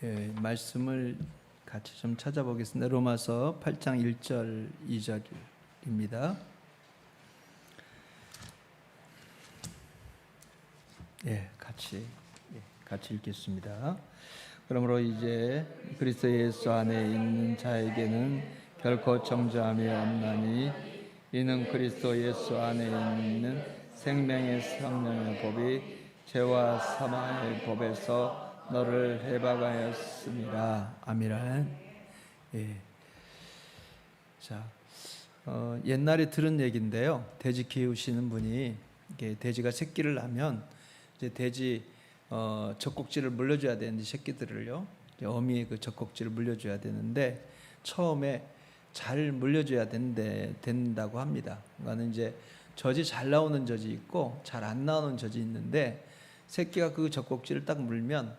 말씀을 같이 좀 찾아보겠습니다. 로마서 8장 1절 2절입니다. 같이 읽겠습니다. 그러므로 이제 그리스도 예수 안에 있는 자에게는 결코 정죄함이 없나니 이는 그리스도 예수 안에 있는 생명의 성령의 법이 죄와 사망의 법에서 너를 해박하였습니다. 아멘. 옛날에 들은 얘기인데요. 돼지 키우시는 분이 돼지가 새끼를 낳으면 이제 돼지 젖꼭지를 물려줘야 되는데 새끼들을요. 어미의 그 젖꼭지를 물려줘야 되는데 처음에 잘 물려줘야 된다고 합니다. 그러니까 이제 젖이 잘 나오는 젖이 있고 잘 안 나오는 젖이 있는데 새끼가 그 젖꼭지를 딱 물면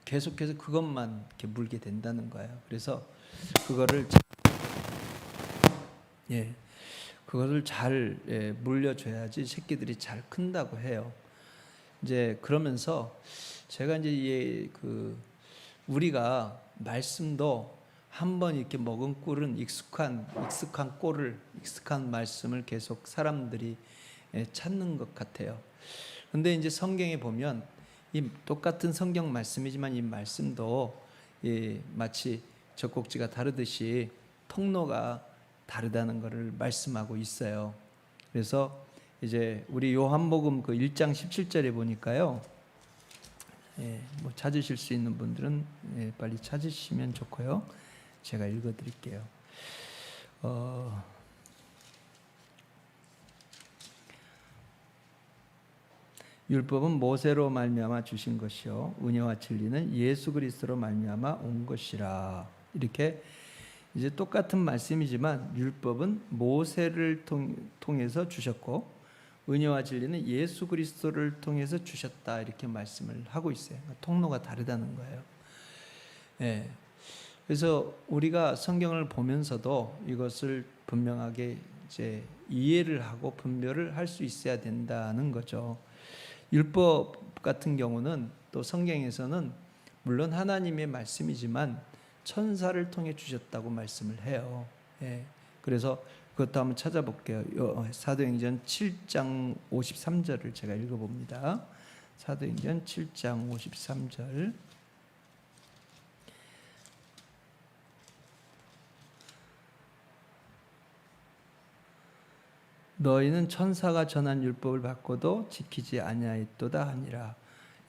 계속해서 그것만 이렇게 물게 된다는 거예요. 그래서 그거를 잘 물려줘야지 새끼들이 잘 큰다고 해요. 이제 그러면서 제가 이제 우리가 말씀도 한번 이렇게 먹은 꿀은 익숙한 말씀을 계속 사람들이 찾는 것 같아요. 그런데 이제 성경에 보면 이 똑같은 성경 말씀이지만 이 말씀도 마치 젖꼭지가 다르듯이 통로가 다르다는 것을 말씀하고 있어요. 그래서 이제 우리 요한복음 그 1장 17절에 보니까요. 찾으실 수 있는 분들은 빨리 찾으시면 좋고요. 제가 읽어드릴게요. 율법은 모세로 말미암아 주신 것이요 은혜와 진리는 예수 그리스도로 말미암아 온 것이라. 이렇게 이제 똑같은 말씀이지만 율법은 모세를 통해서 주셨고 은혜와 진리는 예수 그리스도를 통해서 주셨다. 이렇게 말씀을 하고 있어요. 통로가 다르다는 거예요. 그래서 우리가 성경을 보면서도 이것을 분명하게 이제 이해를 하고 분별을 할 수 있어야 된다는 거죠. 율법 같은 경우는 또 성경에서는 물론 하나님의 말씀이지만 천사를 통해 주셨다고 말씀을 해요. 그래서 그것도 한번 찾아볼게요. 사도행전 7장 53절을 제가 읽어봅니다. 사도행전 7장 53절. 너희는 천사가 전한 율법을 받고도 지키지 아니하였도다 하니라.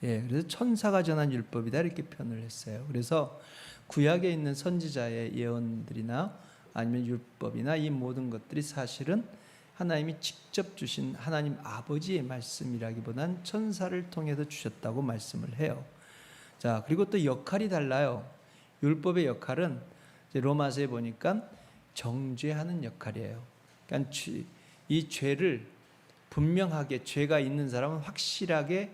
그래서 천사가 전한 율법이다 이렇게 표현을 했어요. 그래서 구약에 있는 선지자의 예언들이나 아니면 율법이나 이 모든 것들이 사실은 하나님이 직접 주신 하나님 아버지의 말씀이라기보단 천사를 통해서 주셨다고 말씀을 해요. 자, 그리고 또 역할이 달라요. 율법의 역할은 이제 로마서에 보니까 정죄하는 역할이에요. 그러니까 이 죄를 분명하게 죄가 있는 사람은 확실하게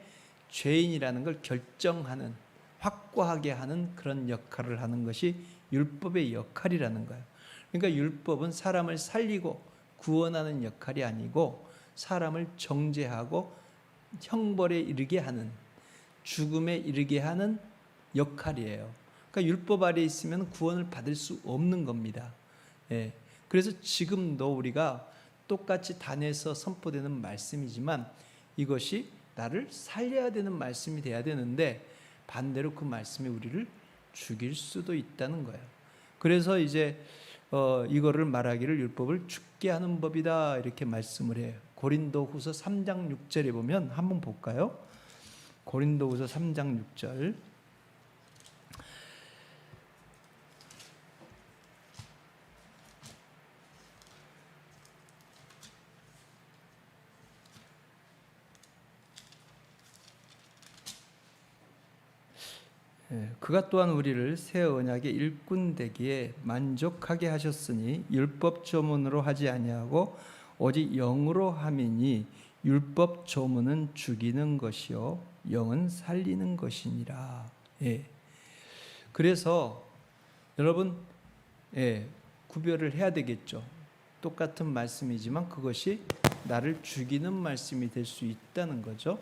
죄인이라는 걸 결정하는, 확고하게 하는 그런 역할을 하는 것이 율법의 역할이라는 거예요. 그러니까 율법은 사람을 살리고 구원하는 역할이 아니고 사람을 정죄하고 형벌에 이르게 하는, 죽음에 이르게 하는 역할이에요. 그러니까 율법 아래에 있으면 구원을 받을 수 없는 겁니다. 그래서 지금도 우리가 똑같이 단에서 선포되는 말씀이지만 이것이 나를 살려야 되는 말씀이 돼야 되는데 반대로 그 말씀이 우리를 죽일 수도 있다는 거예요. 그래서 이제 이거를 말하기를 율법을 죽게 하는 법이다 이렇게 말씀을 해요. 고린도후서 3장 6절에 보면 한번 볼까요? 고린도후서 3장 6절. 그가 또한 우리를 새 언약의 일꾼 되기에 만족하게 하셨으니 율법 조문으로 하지 아니하고 오직 영으로 함이니 율법 조문은 죽이는 것이요 영은 살리는 것이니라. 그래서 여러분 구별을 해야 되겠죠. 똑같은 말씀이지만 그것이 나를 죽이는 말씀이 될 수 있다는 거죠.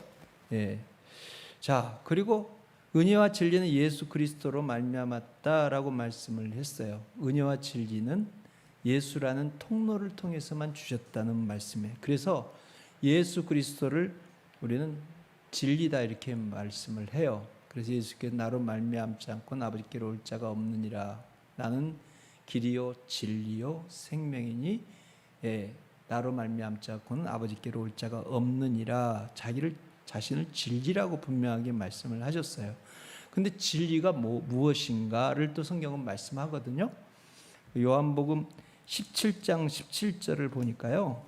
자, 그리고 은혜와 진리는 예수 그리스도로 말미암았다라고 말씀을 했어요. 은혜와 진리는 예수라는 통로를 통해서만 주셨다는 말씀이에요. 그래서 예수 그리스도를 우리는 진리다 이렇게 말씀을 해요. 그래서 예수께서 나로 말미암지 않고는 아버지께로 올 자가 없느니라. 나는 길이요 진리요 생명이니 나로 말미암지 않고는 아버지께로 올 자가 없느니라. 자신을 진리라고 분명하게 말씀을 하셨어요. 근데 진리가 무엇인가를 또 성경은 말씀하거든요. 요한복음 17장 17절을 보니까요.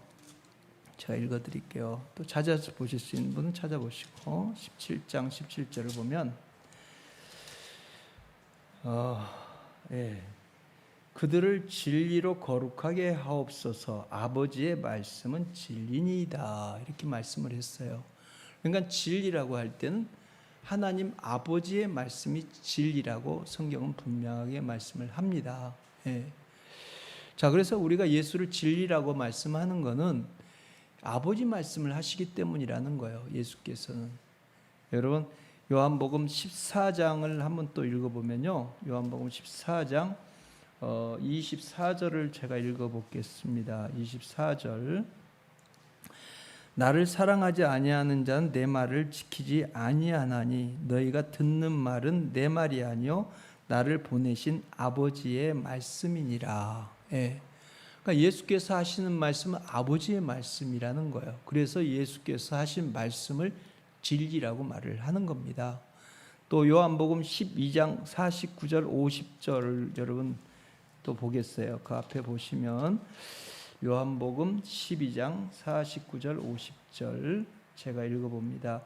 제가 읽어드릴게요. 또 찾아보실 수 있는 분은 찾아보시고 17장 17절을 보면 그들을 진리로 거룩하게 하옵소서. 아버지의 말씀은 진리니이다. 이렇게 말씀을 했어요. 그러니까 진리라고 할 때는 하나님 아버지의 말씀이 진리라고 성경은 분명하게 말씀을 합니다. 자, 그래서 우리가 예수를 진리라고 말씀하는 것은 아버지 말씀을 하시기 때문이라는 거예요. 예수께서는. 여러분 요한복음 14장을 한번 또 읽어보면요. 요한복음 14장 24절을 제가 읽어보겠습니다. 24절. 나를 사랑하지 아니하는 자는 내 말을 지키지 아니하나니 너희가 듣는 말은 내 말이 아니요 나를 보내신 아버지의 말씀이니라. 그러니까 예수께서 하시는 말씀은 아버지의 말씀이라는 거예요. 그래서 예수께서 하신 말씀을 진리라고 말을 하는 겁니다. 또 요한복음 12장 49절 50절을 여러분 또 보겠어요. 그 앞에 보시면 요한복음 12장 49절 50절 제가 읽어봅니다.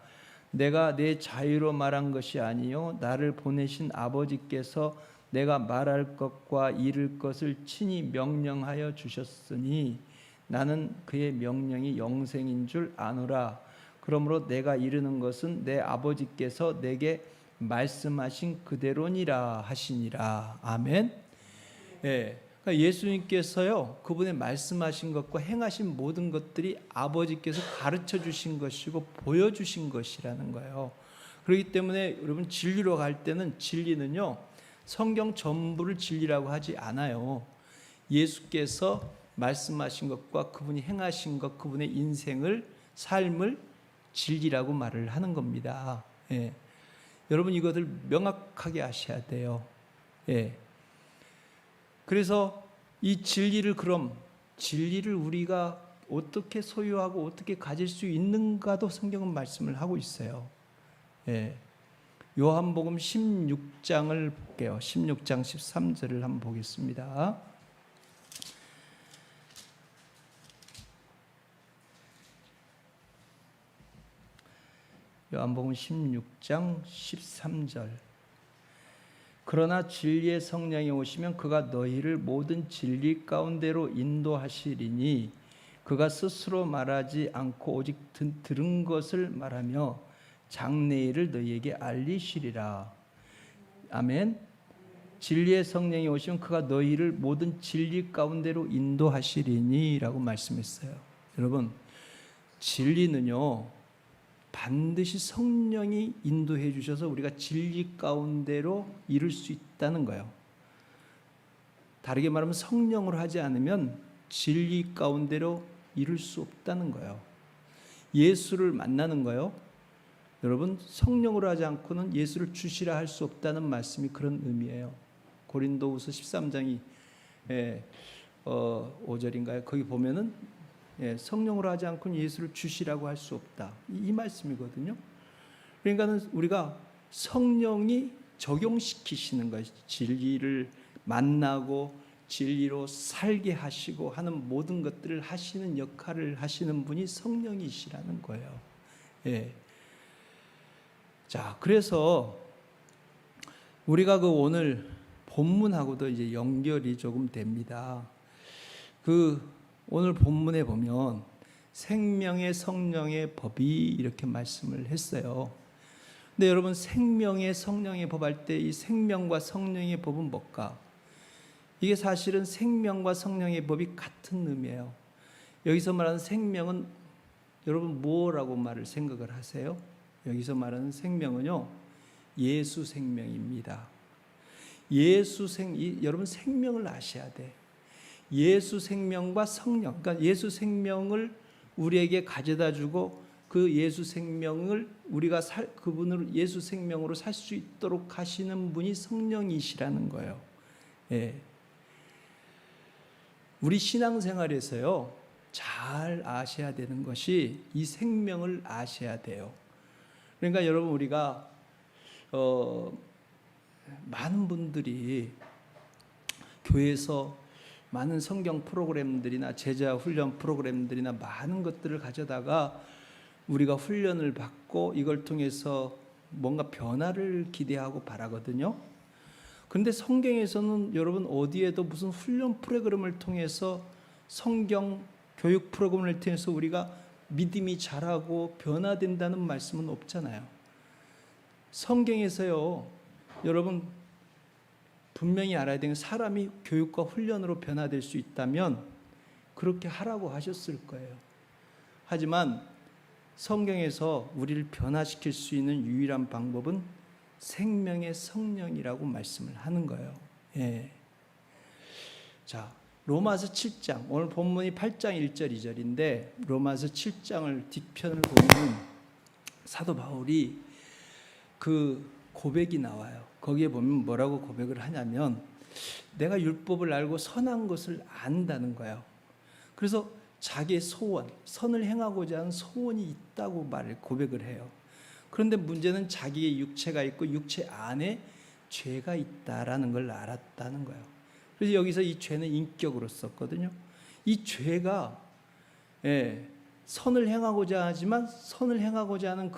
내가 내 자유로 말한 것이 아니요 나를 보내신 아버지께서 내가 말할 것과 이를 것을 친히 명령하여 주셨으니 나는 그의 명령이 영생인 줄 아노라. 그러므로 내가 이르는 것은 내 아버지께서 내게 말씀하신 그대로니라 하시니라. 아멘. 그러니까 예수님께서요 그분의 말씀하신 것과 행하신 모든 것들이 아버지께서 가르쳐 주신 것이고 보여주신 것이라는 거예요. 그렇기 때문에 여러분 진리로 갈 때는 진리는요 성경 전부를 진리라고 하지 않아요. 예수께서 말씀하신 것과 그분이 행하신 것, 그분의 인생을 삶을 진리라고 말을 하는 겁니다. 여러분 이것을 명확하게 아셔야 돼요. 그래서 이 진리를 우리가 어떻게 소유하고 어떻게 가질 수 있는가도 성경은 말씀을 하고 있어요. 요한복음 16장을 볼게요. 16장 13절을 한번 보겠습니다. 요한복음 16장 13절. 그러나 진리의 성령이 오시면 그가 너희를 모든 진리 가운데로 인도하시리니 그가 스스로 말하지 않고 오직 들은 것을 말하며 장래일을 너희에게 알리시리라. 아멘. 진리의 성령이 오시면 그가 너희를 모든 진리 가운데로 인도하시리니 라고 말씀했어요. 여러분 진리는요 반드시 성령이 인도해 주셔서 우리가 진리 가운데로 이룰 수 있다는 거예요. 다르게 말하면 성령으로 하지 않으면 진리 가운데로 이룰 수 없다는 거예요. 예수를 만나는 거예요. 여러분 성령으로 하지 않고는 예수를 주시라 할 수 없다는 말씀이 그런 의미예요. 고린도후서 13장이 5절인가요? 거기 보면은 성령으로 하지 않고는 예수를 주시라고 할 수 없다. 이 말씀이거든요. 그러니까는 우리가 성령이 적용시키시는 것이 진리를 만나고 진리로 살게 하시고 하는 모든 것들을 하시는 역할을 하시는 분이 성령이시라는 거예요. 자, 그래서 우리가 그 오늘 본문하고도 이제 연결이 조금 됩니다. 오늘 본문에 보면 생명의 성령의 법이 이렇게 말씀을 했어요. 근데 여러분 생명의 성령의 법 할 때 이 생명과 성령의 법은 뭘까? 이게 사실은 생명과 성령의 법이 같은 의미예요. 여기서 말하는 생명은 여러분 뭐라고 말을 생각을 하세요? 여기서 말하는 생명은요 예수 생명입니다. 여러분 생명을 아셔야 돼. 예수 생명과 성령, 그러니까 예수 생명을 우리에게 가져다 주고 그 예수 생명을 우리가 그분을 예수 생명으로 살 수 있도록 하시는 분이 성령이시라는 거예요. 예. 우리 신앙생활에서요, 잘 아셔야 되는 것이 이 생명을 아셔야 돼요. 그러니까 여러분, 우리가 많은 분들이 교회에서 많은 성경 프로그램들이나 제자 훈련 프로그램들이나 많은 것들을 가져다가 우리가 훈련을 받고 이걸 통해서 뭔가 변화를 기대하고 바라거든요. 그런데 성경에서는 여러분 어디에도 무슨 훈련 프로그램을 통해서 성경 교육 프로그램을 통해서 우리가 믿음이 자라고 변화된다는 말씀은 없잖아요. 성경에서요, 여러분 분명히 알아야 되는, 사람이 교육과 훈련으로 변화될 수 있다면 그렇게 하라고 하셨을 거예요. 하지만 성경에서 우리를 변화시킬 수 있는 유일한 방법은 생명의 성령이라고 말씀을 하는 거예요. 예. 자, 로마서 7장, 오늘 본문이 8장 1절 2절인데 로마서 7장을 뒷편을 보면 사도 바울이 그 고백이 나와요. 거기에 보면 뭐라고 고백을 하냐면, 내가 율법을 알고 선한 것을 안다는 거예요. 그래서 자기의 소원, 선을 행하고자 하는 소원이 있다고 고백을 해요. 그런데 문제는 자기의 육체가 있고 육체 안에 죄가 있다라는 걸 알았다는 거예요. 그래서 여기서 이 죄는 인격으로 썼거든요. 이 죄가 선을 행하고자 하지만 선을 행하고자 하는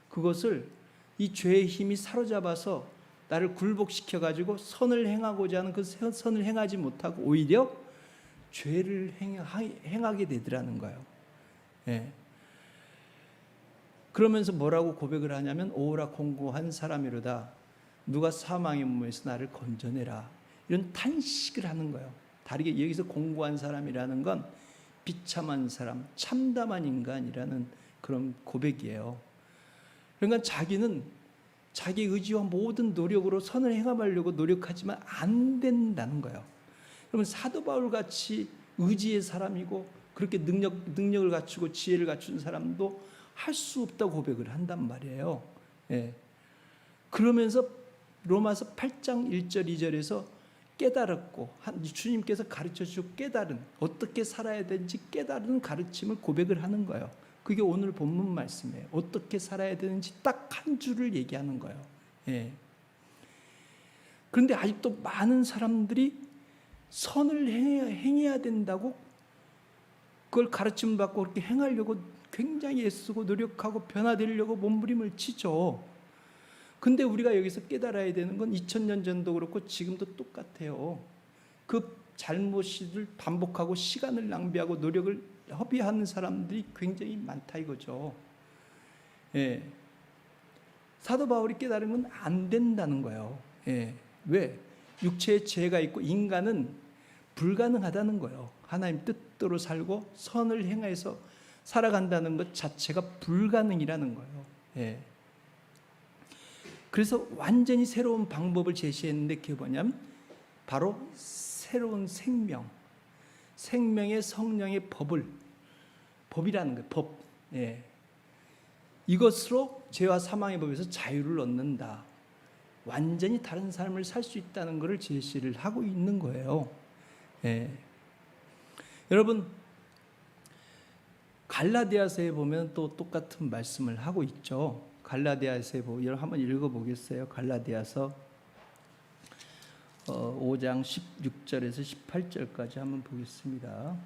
그것을 이 죄의 힘이 사로잡아서 나를 굴복시켜 가지고 선을 행하고자 하는 그 선을 행하지 못하고 오히려 죄를 행하게 되더라는 거예요. 예. 그러면서 뭐라고 고백을 하냐면, 오라 공고한 사람이로다, 누가 사망의 몸에서 나를 건져내라, 이런 탄식을 하는 거예요. 다르게 여기서 공고한 사람이라는 건 비참한 사람, 참담한 인간이라는 그런 고백이에요. 그러니까 자기는 자기 의지와 모든 노력으로 선을 행하려고 노력하지만 안 된다는 거예요. 그러면 사도 바울 같이 의지의 사람이고 그렇게 능력을 갖추고 지혜를 갖춘 사람도 할 수 없다고 고백을 한단 말이에요. 예. 그러면서 로마서 8장 1절 2절에서 깨달았고, 주님께서 가르쳐 주시고 깨달은, 어떻게 살아야 되는지 깨달은 가르침을 고백을 하는 거예요. 그게 오늘 본문 말씀이에요. 어떻게 살아야 되는지 딱 한 줄을 얘기하는 거예요. 예. 그런데 아직도 많은 사람들이 선을 행해야 된다고 그걸 가르침을 받고 그렇게 행하려고 굉장히 애쓰고 노력하고 변화되려고 몸부림을 치죠. 근데 우리가 여기서 깨달아야 되는 건 2000년 전도 그렇고 지금도 똑같아요. 그 잘못을 반복하고 시간을 낭비하고 노력을 허비하는 사람들이 굉장히 많다 이거죠. 예. 사도 바울이 깨달은 건 안 된다는 거예요. 예. 왜? 육체에 죄가 있고 인간은 불가능하다는 거예요. 하나님 뜻대로 살고 선을 행해서 살아간다는 것 자체가 불가능이라는 거예요. 예. 그래서 완전히 새로운 방법을 제시했는데 그게 뭐냐면 바로 새로운 생명의 성령의 법이라는 거예요. 법. 예. 이것으로 죄와 사망의 법에서 자유를 얻는다. 완전히 다른 삶을 살 수 있다는 것을 제시를 하고 있는 거예요. 예. 여러분, 갈라디아서에 보면 또 똑같은 말씀을 하고 있죠. 갈라디아서에 보면, 여러분 한번 읽어보겠어요. 갈라디아서 5장 16절에서 18절까지 한번 보겠습니다.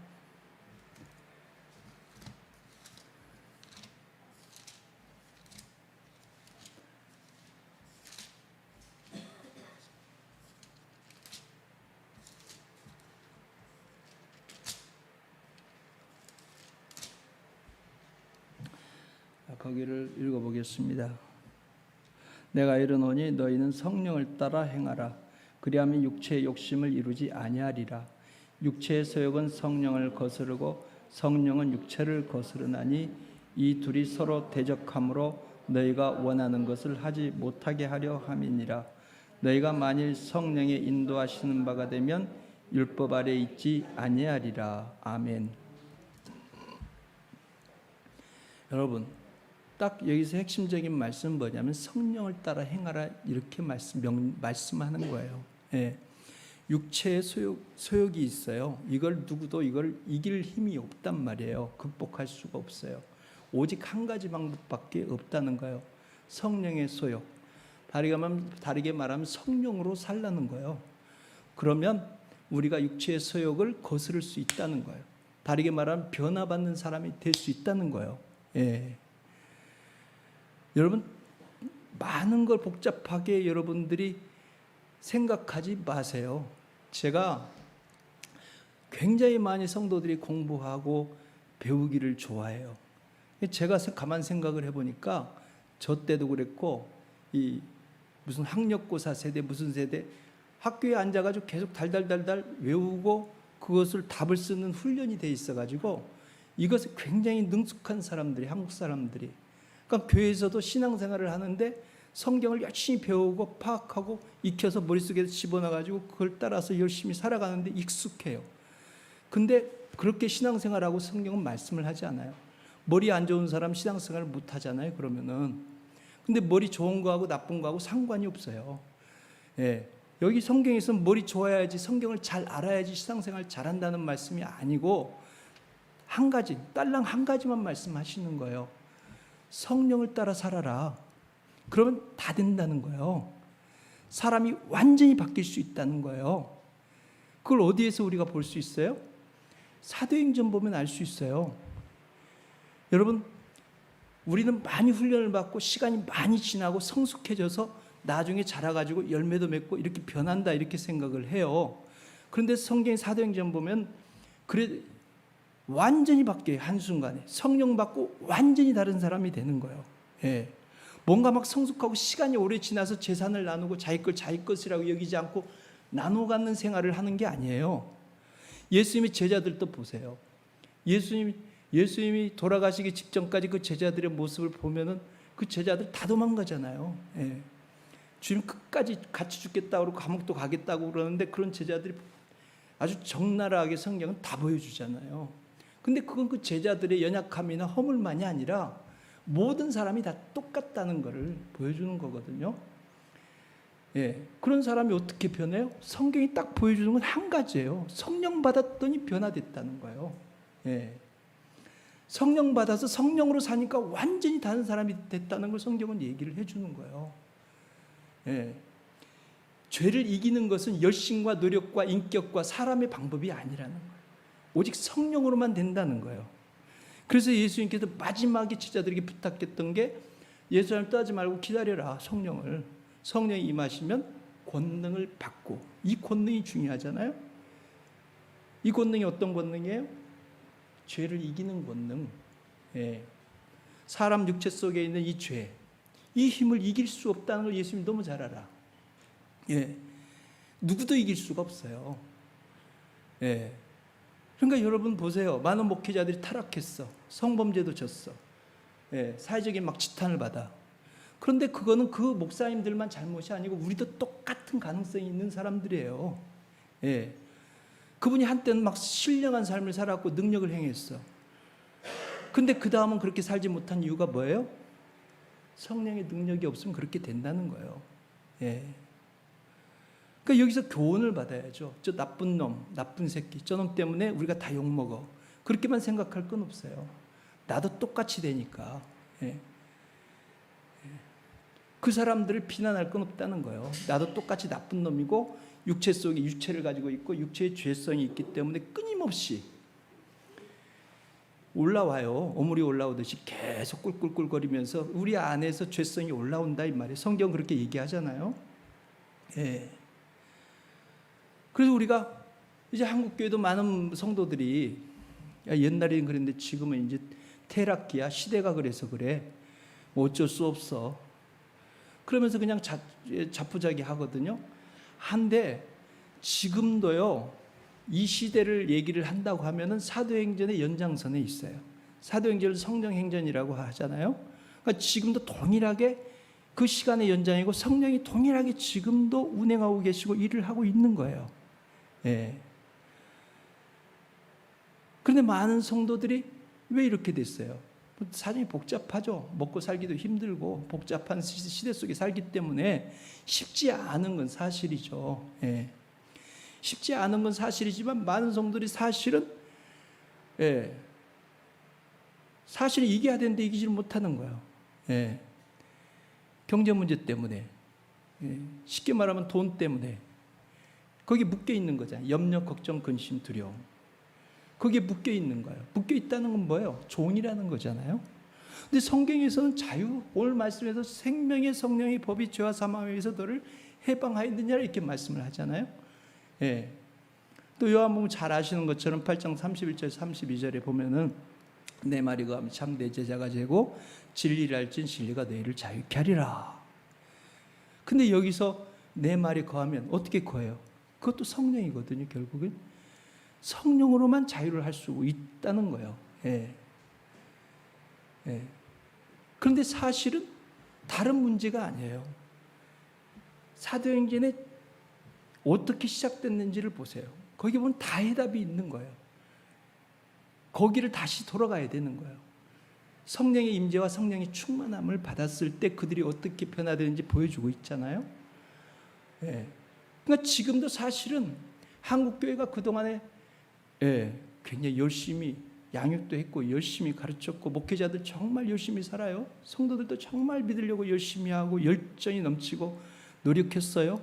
거기를 읽어보겠습니다. 내가 이르노니 너희는 성령을 따라 행하라. 그리하면 육체의 욕심을 이루지 아니하리라. 육체의 소욕은 성령을 거스르고 성령은 육체를 거스르나니 이 둘이 서로 대적하므로 너희가 원하는 것을 하지 못하게 하려 함이니라. 너희가 만일 성령의 인도하시는 바가 되면 율법 아래 있지 아니하리라. 아멘. 여러분, 딱 여기서 핵심적인 말씀은 뭐냐면 성령을 따라 행하라, 이렇게 말씀하는 거예요. 예. 육체의 소욕이 있어요. 이걸 누구도 이걸 이길 힘이 없단 말이에요. 극복할 수가 없어요. 오직 한 가지 방법밖에 없다는 거예요. 성령의 소욕. 다르게 말하면 성령으로 살라는 거예요. 그러면 우리가 육체의 소욕을 거스를 수 있다는 거예요. 다르게 말하면 변화받는 사람이 될 수 있다는 거예요. 예. 여러분, 많은 걸 복잡하게 여러분들이 생각하지 마세요. 제가 굉장히 많이 성도들이 공부하고 배우기를 좋아해요. 제가 가만 생각을 해보니까 저 때도 그랬고, 이 무슨 학력고사 세대 무슨 세대 학교에 앉아가지고 계속 달달달달 외우고 그것을 답을 쓰는 훈련이 돼 있어가지고 이것을 굉장히 능숙한 사람들이, 한국 사람들이, 그러니까 교회에서도 신앙생활을 하는데 성경을 열심히 배우고 파악하고 익혀서 머릿속에 집어넣어가지고 그걸 따라서 열심히 살아가는데 익숙해요. 근데 그렇게 신앙생활하고 성경은 말씀을 하지 않아요. 머리 안 좋은 사람 신앙생활을 못 하잖아요, 그러면은. 근데 머리 좋은 거하고 나쁜 거하고 상관이 없어요. 예. 여기 성경에서는 머리 좋아야지, 성경을 잘 알아야지 신앙생활 잘한다는 말씀이 아니고 한 가지, 딸랑 한 가지만 말씀하시는 거예요. 성령을 따라 살아라. 그러면 다 된다는 거예요. 사람이 완전히 바뀔 수 있다는 거예요. 그걸 어디에서 우리가 볼 수 있어요? 사도행전 보면 알 수 있어요. 여러분, 우리는 많이 훈련을 받고 시간이 많이 지나고 성숙해져서 나중에 자라가지고 열매도 맺고 이렇게 변한다, 이렇게 생각을 해요. 그런데 성경 사도행전 보면 그래 완전히 바뀌어요. 한순간에 성령 받고 완전히 다른 사람이 되는 거예요. 예. 뭔가 막 성숙하고 시간이 오래 지나서 재산을 나누고 자기 걸 자기 것이라고 여기지 않고 나눠 갖는 생활을 하는 게 아니에요. 예수님의 제자들도 보세요. 예수님이 돌아가시기 직전까지 그 제자들의 모습을 보면은 그 제자들 다 도망가잖아요. 예. 주님 끝까지 같이 죽겠다고 그러고 감옥도 가겠다고 그러는데 그런 제자들이 아주 적나라하게 성경은 다 보여주잖아요. 근데 그건 그 제자들의 연약함이나 허물만이 아니라 모든 사람이 다 똑같다는 것을 보여주는 거거든요. 예, 그런 사람이 어떻게 변해요? 성경이 딱 보여주는 건 한 가지예요. 성령 받았더니 변화됐다는 거예요. 예. 성령 받아서 성령으로 사니까 완전히 다른 사람이 됐다는 걸 성경은 얘기를 해주는 거예요. 예. 죄를 이기는 것은 열심과 노력과 인격과 사람의 방법이 아니라는 거예요. 오직 성령으로만 된다는 거예요. 그래서 예수님께서 마지막에 제자들에게 부탁했던 게 예수님 떠나지 말고 기다려라. 성령이 임하시면 권능을 받고, 이 권능이 중요하잖아요. 이 권능이 어떤 권능이에요? 죄를 이기는 권능. 예. 사람 육체 속에 있는 이 죄, 이 힘을 이길 수 없다는 걸 예수님이 너무 잘 알아. 예. 누구도 이길 수가 없어요. 예. 그러니까 여러분 보세요. 많은 목회자들이 타락했어. 성범죄도 졌어. 예. 사회적인 막 지탄을 받아. 그런데 그거는 그 목사님들만 잘못이 아니고 우리도 똑같은 가능성이 있는 사람들이에요. 예. 그분이 한때는 막 신령한 삶을 살았고 능력을 행했어. 근데 그 다음은 그렇게 살지 못한 이유가 뭐예요? 성령의 능력이 없으면 그렇게 된다는 거예요. 예. 그러니까 여기서 교훈을 받아야죠. 저 나쁜 놈, 나쁜 새끼, 저놈 때문에 우리가 다 욕먹어. 그렇게만 생각할 건 없어요. 나도 똑같이 되니까. 예. 그 사람들을 비난할 건 없다는 거예요. 나도 똑같이 나쁜 놈이고 육체 속에 유체를 가지고 있고 육체의 죄성이 있기 때문에 끊임없이 올라와요. 오물이 올라오듯이 계속 꿀꿀꿀거리면서 우리 안에서 죄성이 올라온다 이 말이에요. 성경 그렇게 얘기하잖아요. 예. 그래서 우리가 이제 한국교회도 많은 성도들이 옛날에는 그랬는데 지금은 이제 퇴락기야, 시대가 그래서 그래. 뭐 어쩔 수 없어. 그러면서 그냥 자포자기 하거든요. 한데 지금도요, 이 시대를 얘기를 한다고 하면은 사도행전의 연장선에 있어요. 사도행전을 성령행전이라고 하잖아요. 그러니까 지금도 동일하게 그 시간의 연장이고 성령이 동일하게 지금도 운행하고 계시고 일을 하고 있는 거예요. 예. 그런데 많은 성도들이 왜 이렇게 됐어요? 사정이 복잡하죠. 먹고 살기도 힘들고 복잡한 시대 속에 살기 때문에 쉽지 않은 건 사실이죠. 예. 쉽지 않은 건 사실이지만 많은 성도들이 사실은 사실 이겨야 되는데 이기지 못하는 거예요. 예. 경제 문제 때문에, 쉽게 말하면 돈 때문에 거기 묶여 있는 거잖아요. 염려, 걱정, 근심, 두려움. 거기에 묶여 있는 거예요. 묶여 있다는 건 뭐예요? 종이라는 거잖아요. 근데 성경에서는 자유, 오늘 말씀에서 생명의 성령의 법이 죄와 사망에 의해서 너를 해방하였느냐 이렇게 말씀을 하잖아요. 예. 또 요한복음 잘 아시는 것처럼 8장 31절 32절에 보면은 내 말이 거하면 참 내 제자가 되고 진리를 알진 진리가 너희를 자유케 하리라. 근데 여기서 내 말이 거하면 어떻게 거해요? 그것도 성령이거든요. 결국은 성령으로만 자유를 할 수 있다는 거예요. 예. 예. 그런데 사실은 다른 문제가 아니에요. 사도행전에 어떻게 시작됐는지를 보세요. 거기 보면 다 해답이 있는 거예요. 거기를 다시 돌아가야 되는 거예요. 성령의 임재와 성령의 충만함을 받았을 때 그들이 어떻게 변화되는지 보여주고 있잖아요. 예. 그러니까 지금도 사실은 한국교회가 그동안에 굉장히 열심히 양육도 했고 열심히 가르쳤고 목회자들 정말 열심히 살아요. 성도들도 정말 믿으려고 열심히 하고 열정이 넘치고 노력했어요.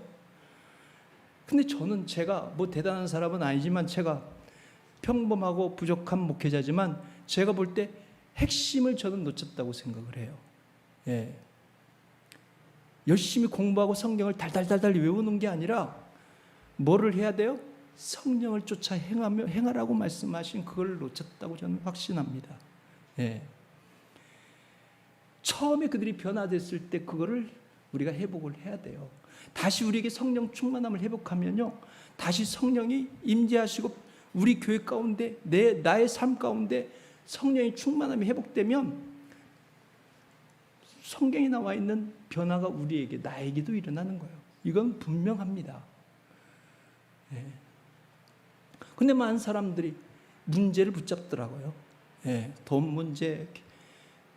근데 저는 제가 뭐 대단한 사람은 아니지만 제가 평범하고 부족한 목회자지만 제가 볼 때 핵심을 저는 놓쳤다고 생각을 해요. 예. 열심히 공부하고 성경을 달달달달 외우는 게 아니라 뭐를 해야 돼요? 성령을 쫓아 행하라고 말씀하신 그걸 놓쳤다고 저는 확신합니다. 예. 처음에 그들이 변화됐을 때 그거를 우리가 회복을 해야 돼요. 다시 우리에게 성령 충만함을 회복하면요, 다시 성령이 임재하시고 우리 교회 가운데 나의 삶 가운데 성령의 충만함이 회복되면 성경에 나와 있는 변화가 우리에게 나에게도 일어나는 거예요. 이건 분명합니다. 예. 근데 많은 사람들이 문제를 붙잡더라고요. 예. 돈 문제,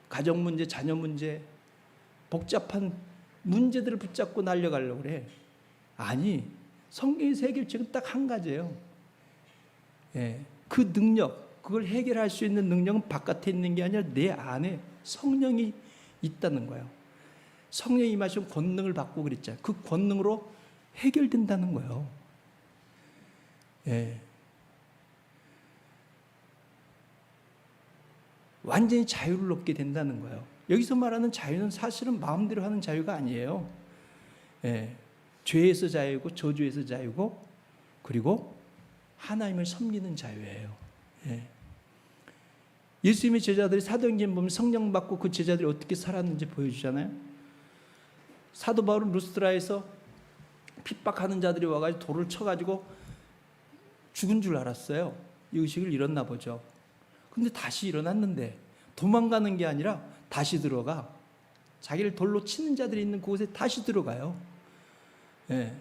가정 문제, 자녀 문제, 복잡한 문제들을 붙잡고 날려가려고 그래. 아니, 성경에서 해결책은 딱 한 가지예요. 예. 그 능력, 그걸 해결할 수 있는 능력은 바깥에 있는 게 아니라 내 안에 성령이 있다는 거예요. 성령이 임하시면 권능을 받고 그랬잖아요. 그 권능으로 해결된다는 거예요. 예. 완전히 자유를 얻게 된다는 거예요. 여기서 말하는 자유는 사실은 마음대로 하는 자유가 아니에요. 예. 죄에서 자유고 저주에서 자유고 그리고 하나님을 섬기는 자유예요. 예. 예수님의 제자들이 사도행전 보면 성령 받고 그 제자들이 어떻게 살았는지 보여주잖아요. 사도 바울은 루스드라에서 핍박하는 자들이 와가지고 돌을 쳐가지고 죽은 줄 알았어요. 의식을 잃었나 보죠. 근데 다시 일어났는데 도망가는 게 아니라 다시 들어가. 자기를 돌로 치는 자들이 있는 그곳에 다시 들어가요. 예.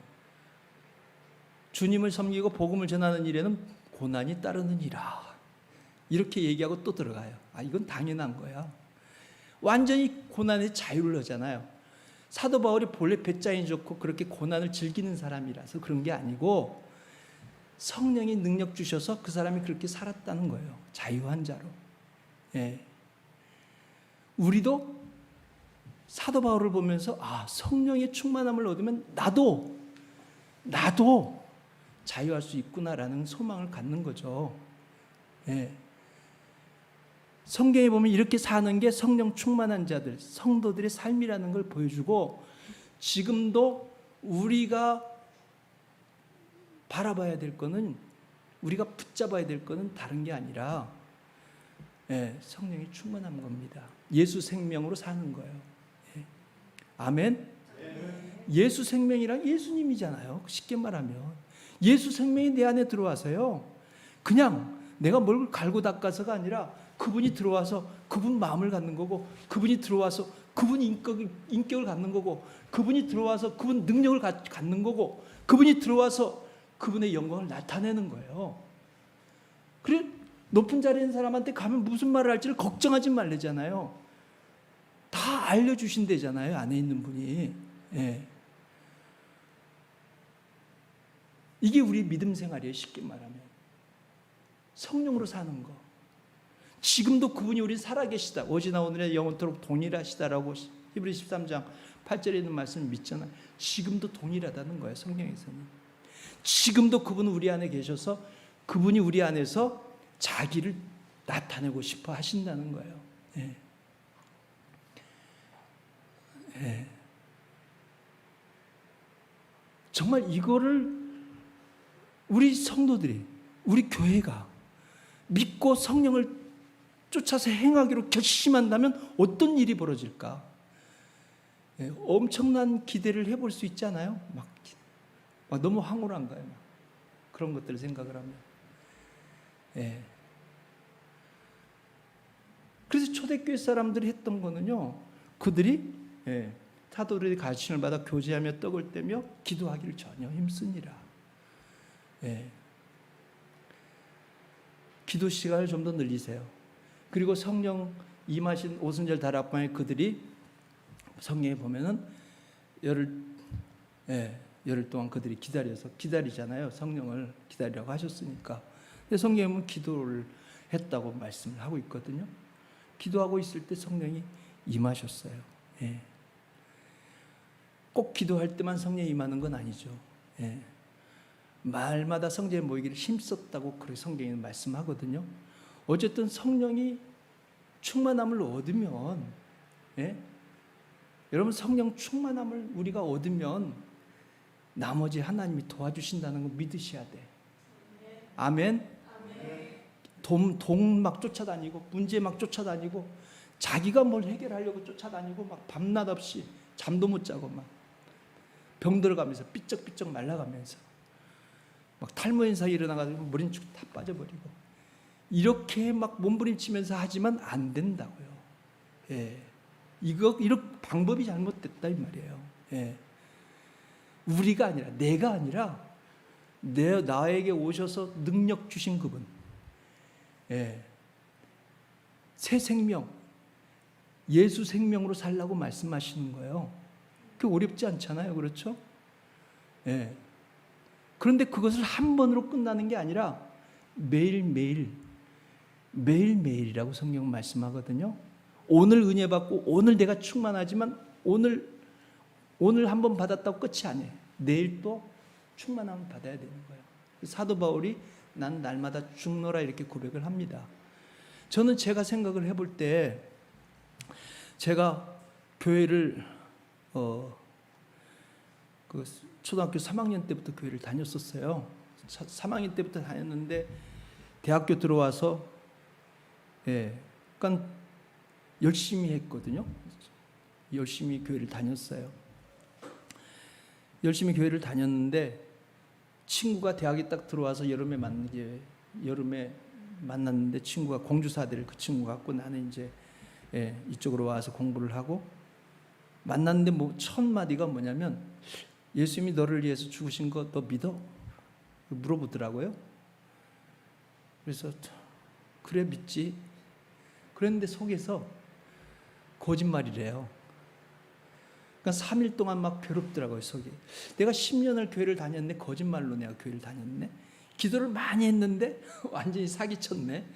주님을 섬기고 복음을 전하는 일에는 고난이 따르느니라. 이렇게 얘기하고 또 들어가요. 아, 이건 당연한 거야. 완전히 고난의 자유를 하잖아요. 사도 바울이 본래 배짱이 좋고 그렇게 고난을 즐기는 사람이라서 그런 게 아니고 성령이 능력 주셔서 그 사람이 그렇게 살았다는 거예요. 자유한 자로. 예. 우리도 사도 바울을 보면서 아, 성령의 충만함을 얻으면 나도 자유할 수 있구나라는 소망을 갖는 거죠. 예. 성경에 보면 이렇게 사는 게 성령 충만한 자들, 성도들의 삶이라는 걸 보여주고 지금도 우리가 바라봐야 될 거는 우리가 붙잡아야 될 거는 다른 게 아니라 성령이 충만한 겁니다. 예수 생명으로 사는 거예요. 아멘. 예수 생명이란 예수님이잖아요. 쉽게 말하면 예수 생명이 내 안에 들어와서요. 그냥 내가 뭘 갈고 닦아서가 아니라 그분이 들어와서 그분 마음을 갖는 거고, 그분이 들어와서 그분 인격을 갖는 거고, 그분이 들어와서 그분 능력을 갖는 거고, 그분이 들어와서 그분의 영광을 나타내는 거예요. 그래, 높은 자리에 있는 사람한테 가면 무슨 말을 할지를 걱정하지 말래잖아요. 다 알려주신대잖아요, 안에 있는 분이. 예. 이게 우리 믿음 생활이에요. 쉽게 말하면 성령으로 사는 거. 지금도 그분이 우리 살아계시다, 오지나 오늘의 영원토록 동일하시다라고 히브리 13장 8절에 있는 말씀을 믿잖아요. 지금도 동일하다는 거예요. 성령에서는 지금도 그분은 우리 안에 계셔서 그분이 우리 안에서 자기를 나타내고 싶어 하신다는 거예요. 예. 예. 정말 이거를 우리 성도들이, 우리 교회가 믿고 성령을 쫓아서 행하기로 결심한다면 어떤 일이 벌어질까? 예, 엄청난 기대를 해볼 수 있잖아요. 막 너무 황홀한 거예요. 막. 그런 것들을 생각을 하면. 예. 그래서 초대교회 사람들이 했던 거는요, 그들이 사도들이 가르침을 받아 교제하며 떡을 떼며 기도하기를 전혀 힘쓰니라. 예. 기도 시간을 좀 더 늘리세요. 그리고 성령 임하신 오순절 다락방에 그들이 성경에 보면은 열흘 동안 그들이 기다리잖아요. 성령을 기다리라고 하셨으니까. 근데 성경에 보면 기도를 했다고 말씀을 하고 있거든요. 기도하고 있을 때 성령이 임하셨어요. 예. 꼭 기도할 때만 성령이 임하는 건 아니죠. 예. 말마다 성전에 모이기를 힘썼다고 그렇게 성경에 말씀하거든요. 어쨌든 성령이 충만함을 얻으면, 여러분 성령 충만함을 우리가 얻으면 나머지 하나님이 도와주신다는 거 믿으셔야 돼. 아멘. 돈 막 쫓아다니고 문제 막 쫓아다니고 자기가 뭘 해결하려고 쫓아다니고 막 밤낮 없이 잠도 못 자고 막 병 들어가면서 삐쩍삐쩍 말라가면서 막 탈모 현상이 일어나가지고 머리축 다 빠져버리고 이렇게 막 몸부림치면서 하지만 안 된다고요. 예. 이런 방법이 잘못됐다 이 말이에요. 예. 우리가 아니라, 내가 아니라 나에게 오셔서 능력 주신 그분, 예. 새 생명, 예수 생명으로 살라고 말씀하시는 거예요. 그게 어렵지 않잖아요. 그렇죠? 예. 그런데 그것을 한 번으로 끝나는 게 아니라 매일매일이라고 성경 말씀하거든요. 오늘 은혜 받고 오늘 내가 충만하지만 오늘 한 번 받았다고 끝이 아니에요. 내일 또 충만함을 받아야 되는 거예요. 사도 바울이 난 날마다 죽노라 이렇게 고백을 합니다. 저는 제가 생각을 해볼 때 제가 교회를 그 초등학교 3학년 때부터 교회를 다녔었어요. 3학년 때부터 다녔는데 대학교 들어와서 그러니까 열심히 했거든요. 열심히 교회를 다녔어요. 열심히 교회를 다녔는데 친구가 대학에 딱 들어와서 여름에 만났는데 친구가 공주사대를 그 친구 갖고 나는 이제 이쪽으로 와서 공부를 하고 만났는데 첫 마디가 뭐냐면 예수님이 너를 위해서 죽으신 거 너 믿어? 물어보더라고요. 그래서 그래 믿지. 그랬는데 속에서 거짓말이래요. 그러니까 3일 동안 막 괴롭더라고요. 속이. 내가 10년을 교회를 다녔네. 거짓말로 내가 교회를 다녔네. 기도를 많이 했는데 완전히 사기쳤네.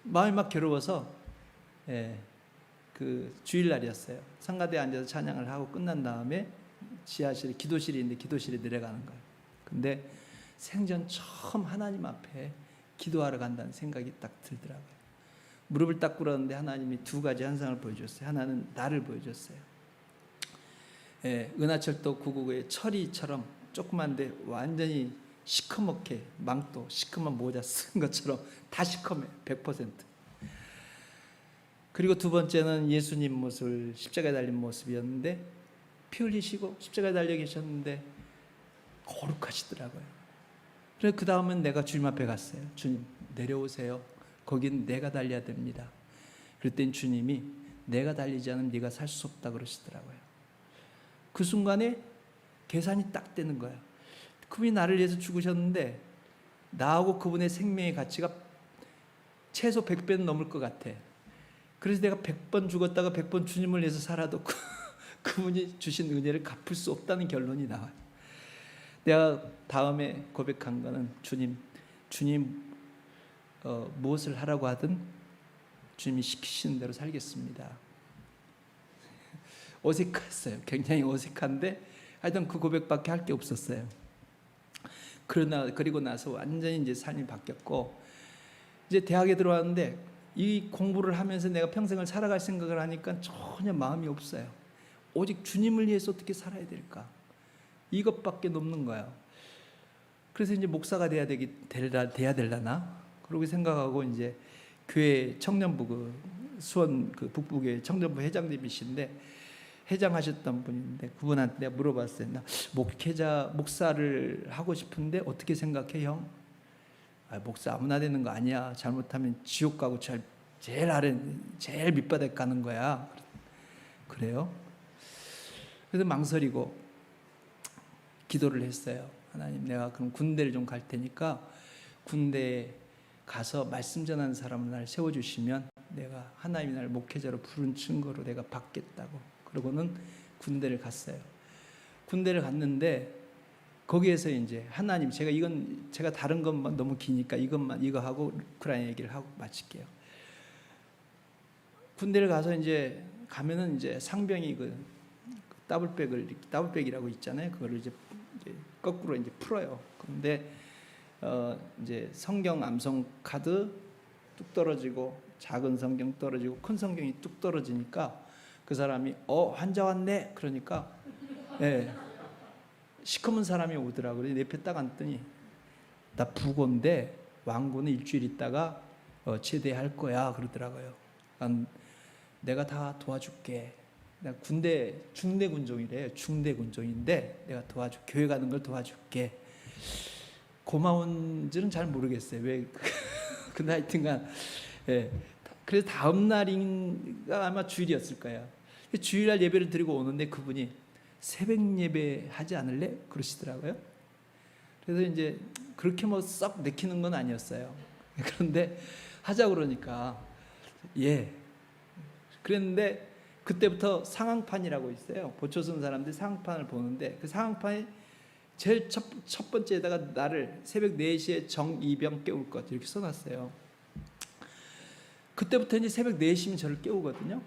마음이 막 괴로워서 그 주일날이었어요. 상가대에 앉아서 찬양을 하고 끝난 다음에 지하실에 기도실이 있는데 기도실에 내려가는 거예요. 근데 생전 처음 하나님 앞에 기도하러 간다는 생각이 딱 들더라고요. 무릎을 딱 꿇었는데 하나님이 두 가지 현상을 보여줬어요. 하나는 나를 보여줬어요. 은하철도 999의 철이처럼 조그만데 완전히 시커멓게 망토 시커먼 모자 쓴 것처럼 다 시커매요. 100%. 그리고 두 번째는 예수님 모습을 십자가에 달린 모습이었는데 피 흘리시고 십자가에 달려 계셨는데 거룩하시더라고요. 그래서 그 다음은 내가 주님 앞에 갔어요. 주님 내려오세요. 거긴 내가 달려야 됩니다. 그랬더니 주님이 내가 달리지 않으면 네가 살 수 없다 그러시더라고요. 그 순간에 계산이 딱 되는 거예요. 그분이 나를 위해서 죽으셨는데 나하고 그분의 생명의 가치가 최소 100배는 넘을 것 같아. 그래서 내가 100번 죽었다가 100번 주님을 위해서 살아도 그분이 주신 은혜를 갚을 수 없다는 결론이 나와요. 내가 다음에 고백한 거는 주님 무엇을 하라고 하든 주님이 시키시는 대로 살겠습니다. 어색했어요. 굉장히 어색한데 하여튼 그 고백밖에 할 게 없었어요. 그리고 나서 완전히 이제 삶이 바뀌었고, 이제 대학에 들어왔는데 이 공부를 하면서 내가 평생을 살아갈 생각을 하니까 전혀 마음이 없어요. 오직 주님을 위해서 어떻게 살아야 될까? 이것밖에 없는 거예요. 그래서 이제 목사가 돼야 되려나? 그러고 생각하고 이제 교회 청년부 수원 북부교회 청년부 회장님이신데 회장하셨던 분인데 그분한테 내가 물어봤어요. 나 목사를 하고 싶은데 어떻게 생각해 형? 목사 아무나 되는 거 아니야. 잘못하면 지옥 가고 제일 밑바닥 가는 거야. 그래요? 그래서 망설이고 기도를 했어요. 하나님, 내가 그럼 군대를 좀 갈 테니까 군대에 가서 말씀 전하는 사람을 날 세워주시면 내가 하나님이 나를 목회자로 부른 증거로 내가 받겠다고. 그러고는 군대를 갔어요. 군대를 갔는데 거기에서 이제 하나님, 제가 다른 것만 너무 기니까 이거 하고 우크라이나 얘기를 하고 마칠게요. 군대를 가서 이제 가면은 이제 상병이 더블백이라고 있잖아요. 그거를 이제 거꾸로 이제 풀어요. 그런데 이제 성경 암송 카드 뚝 떨어지고 작은 성경 떨어지고 큰 성경이 뚝 떨어지니까 그 사람이 환자 왔네 그러니까 시커먼 사람이 오더라고요. 내 옆에 딱 앉더니 나 부고인데 왕고는 일주일 있다가 제대할 거야 그러더라고요. 내가 다 도와줄게. 내가 중대 군종이래요. 중대 군종인데 내가 교회 가는 걸 도와줄게. 고마운지는 잘 모르겠어요. 왜? 근데 하여튼간 그래서 다음 날인가 아마 주일이었을 거예요. 주일날 예배를 드리고 오는데 그분이 새벽 예배 하지 않을래? 그러시더라고요. 그래서 이제 그렇게 뭐 썩 내키는 건 아니었어요. 그런데 하자 그러니까 그랬는데 그때부터 상황판이라고 있어요. 보초 쓴 사람들이 상황판을 보는데 그 상황판이 제일 첫 번째에다가 나를 새벽 4시에 정이병 깨울 것 이렇게 써놨어요. 그때부터 이제 새벽 4시면 저를 깨우거든요.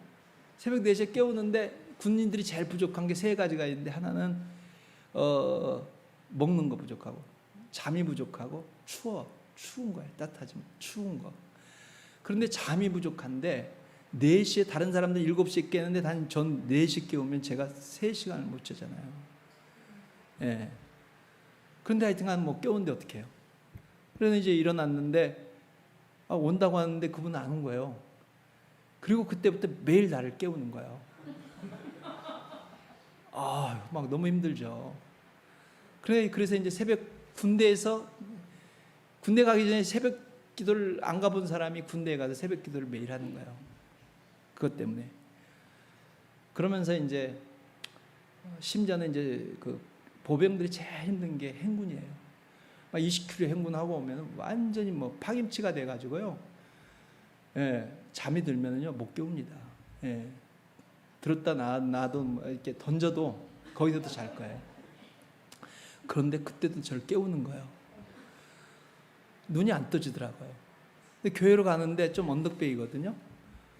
새벽 4시에 깨우는데 군인들이 제일 부족한 게 3가지가 있는데 하나는 먹는 거 부족하고 잠이 부족하고 추운 거예요. 따뜻하지만 추운 거. 그런데 잠이 부족한데 4시에 다른 사람들 7시에 깨는데 전 4시 깨우면 제가 3시간을 못 자잖아요. 그런데 하여튼간 뭐 깨우는데 어떡해요. 그래서 이제 일어났는데 온다고 하는데 그분은 안 온 거예요. 그리고 그때부터 매일 나를 깨우는 거예요. 막 너무 힘들죠. 그래서 이제 군대 가기 전에 새벽 기도를 안 가본 사람이 군대에 가서 새벽 기도를 매일 하는 거예요. 그것 때문에. 그러면서 이제 심지어는 이제 그 보병들이 제일 힘든 게 행군이에요. 막 20km 행군하고 오면 완전히 뭐 파김치가 돼가지고요. 잠이 들면은요 못 깨웁니다. 들었다 놔도 이렇게 던져도 거기서도 잘 거예요. 그런데 그때도 저를 깨우는 거예요. 눈이 안 떠지더라고요. 근데 교회로 가는데 좀 언덕배이거든요.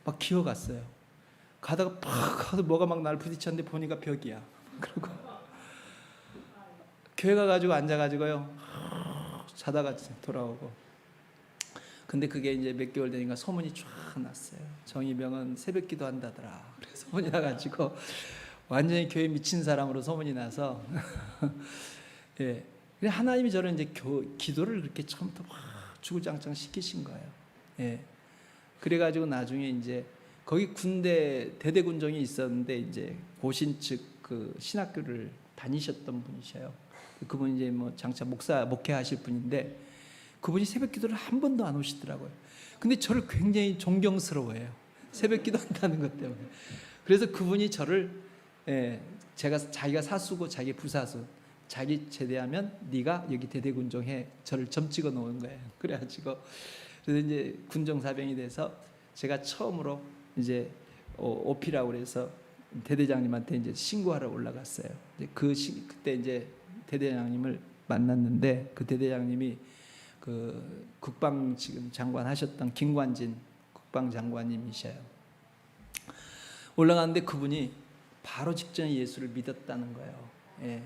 막 기어갔어요. 가다가 팍 가서 뭐가 막 나를 부딪혔는데 보니까 벽이야. 그리고 교회 가가지고 앉아가지고요 자다가 돌아오고. 근데 그게 이제 몇 개월 되니까 소문이 쫙 났어요. 정의병은 새벽 기도 한다더라. 그래서 소문이 나가지고 완전히 교회 미친 사람으로 소문이 나서 하나님이 저를 이제 기도를 그렇게 처음부터 막 주구장창 시키신 거예요. 그래가지고 나중에 이제 거기 군대 대대군종이 있었는데 이제 고신 측 그 신학교를 다니셨던 분이셔요. 그분이 이제 뭐 장차 목회하실 분인데 그분이 새벽 기도를 한 번도 안 오시더라고요. 근데 저를 굉장히 존경스러워해요. 새벽 기도한다는 것 때문에. 그래서 그분이 저를 자기가 사수고 자기 부사수, 자기 제대하면 네가 여기 대대군종해, 저를 점 찍어 놓은 거예요. 그래가지고 그래서 이제 군종사병이 돼서 제가 처음으로 이제 오피라고 그래서 대대장님한테 이제 신고하러 올라갔어요. 그때 이제 대대장님을 만났는데 그 대대장님이 그 국방 지금 장관 하셨던 김관진 국방장관님이셔요. 올라갔는데 그분이 바로 직전에 예수를 믿었다는 거예요. 예.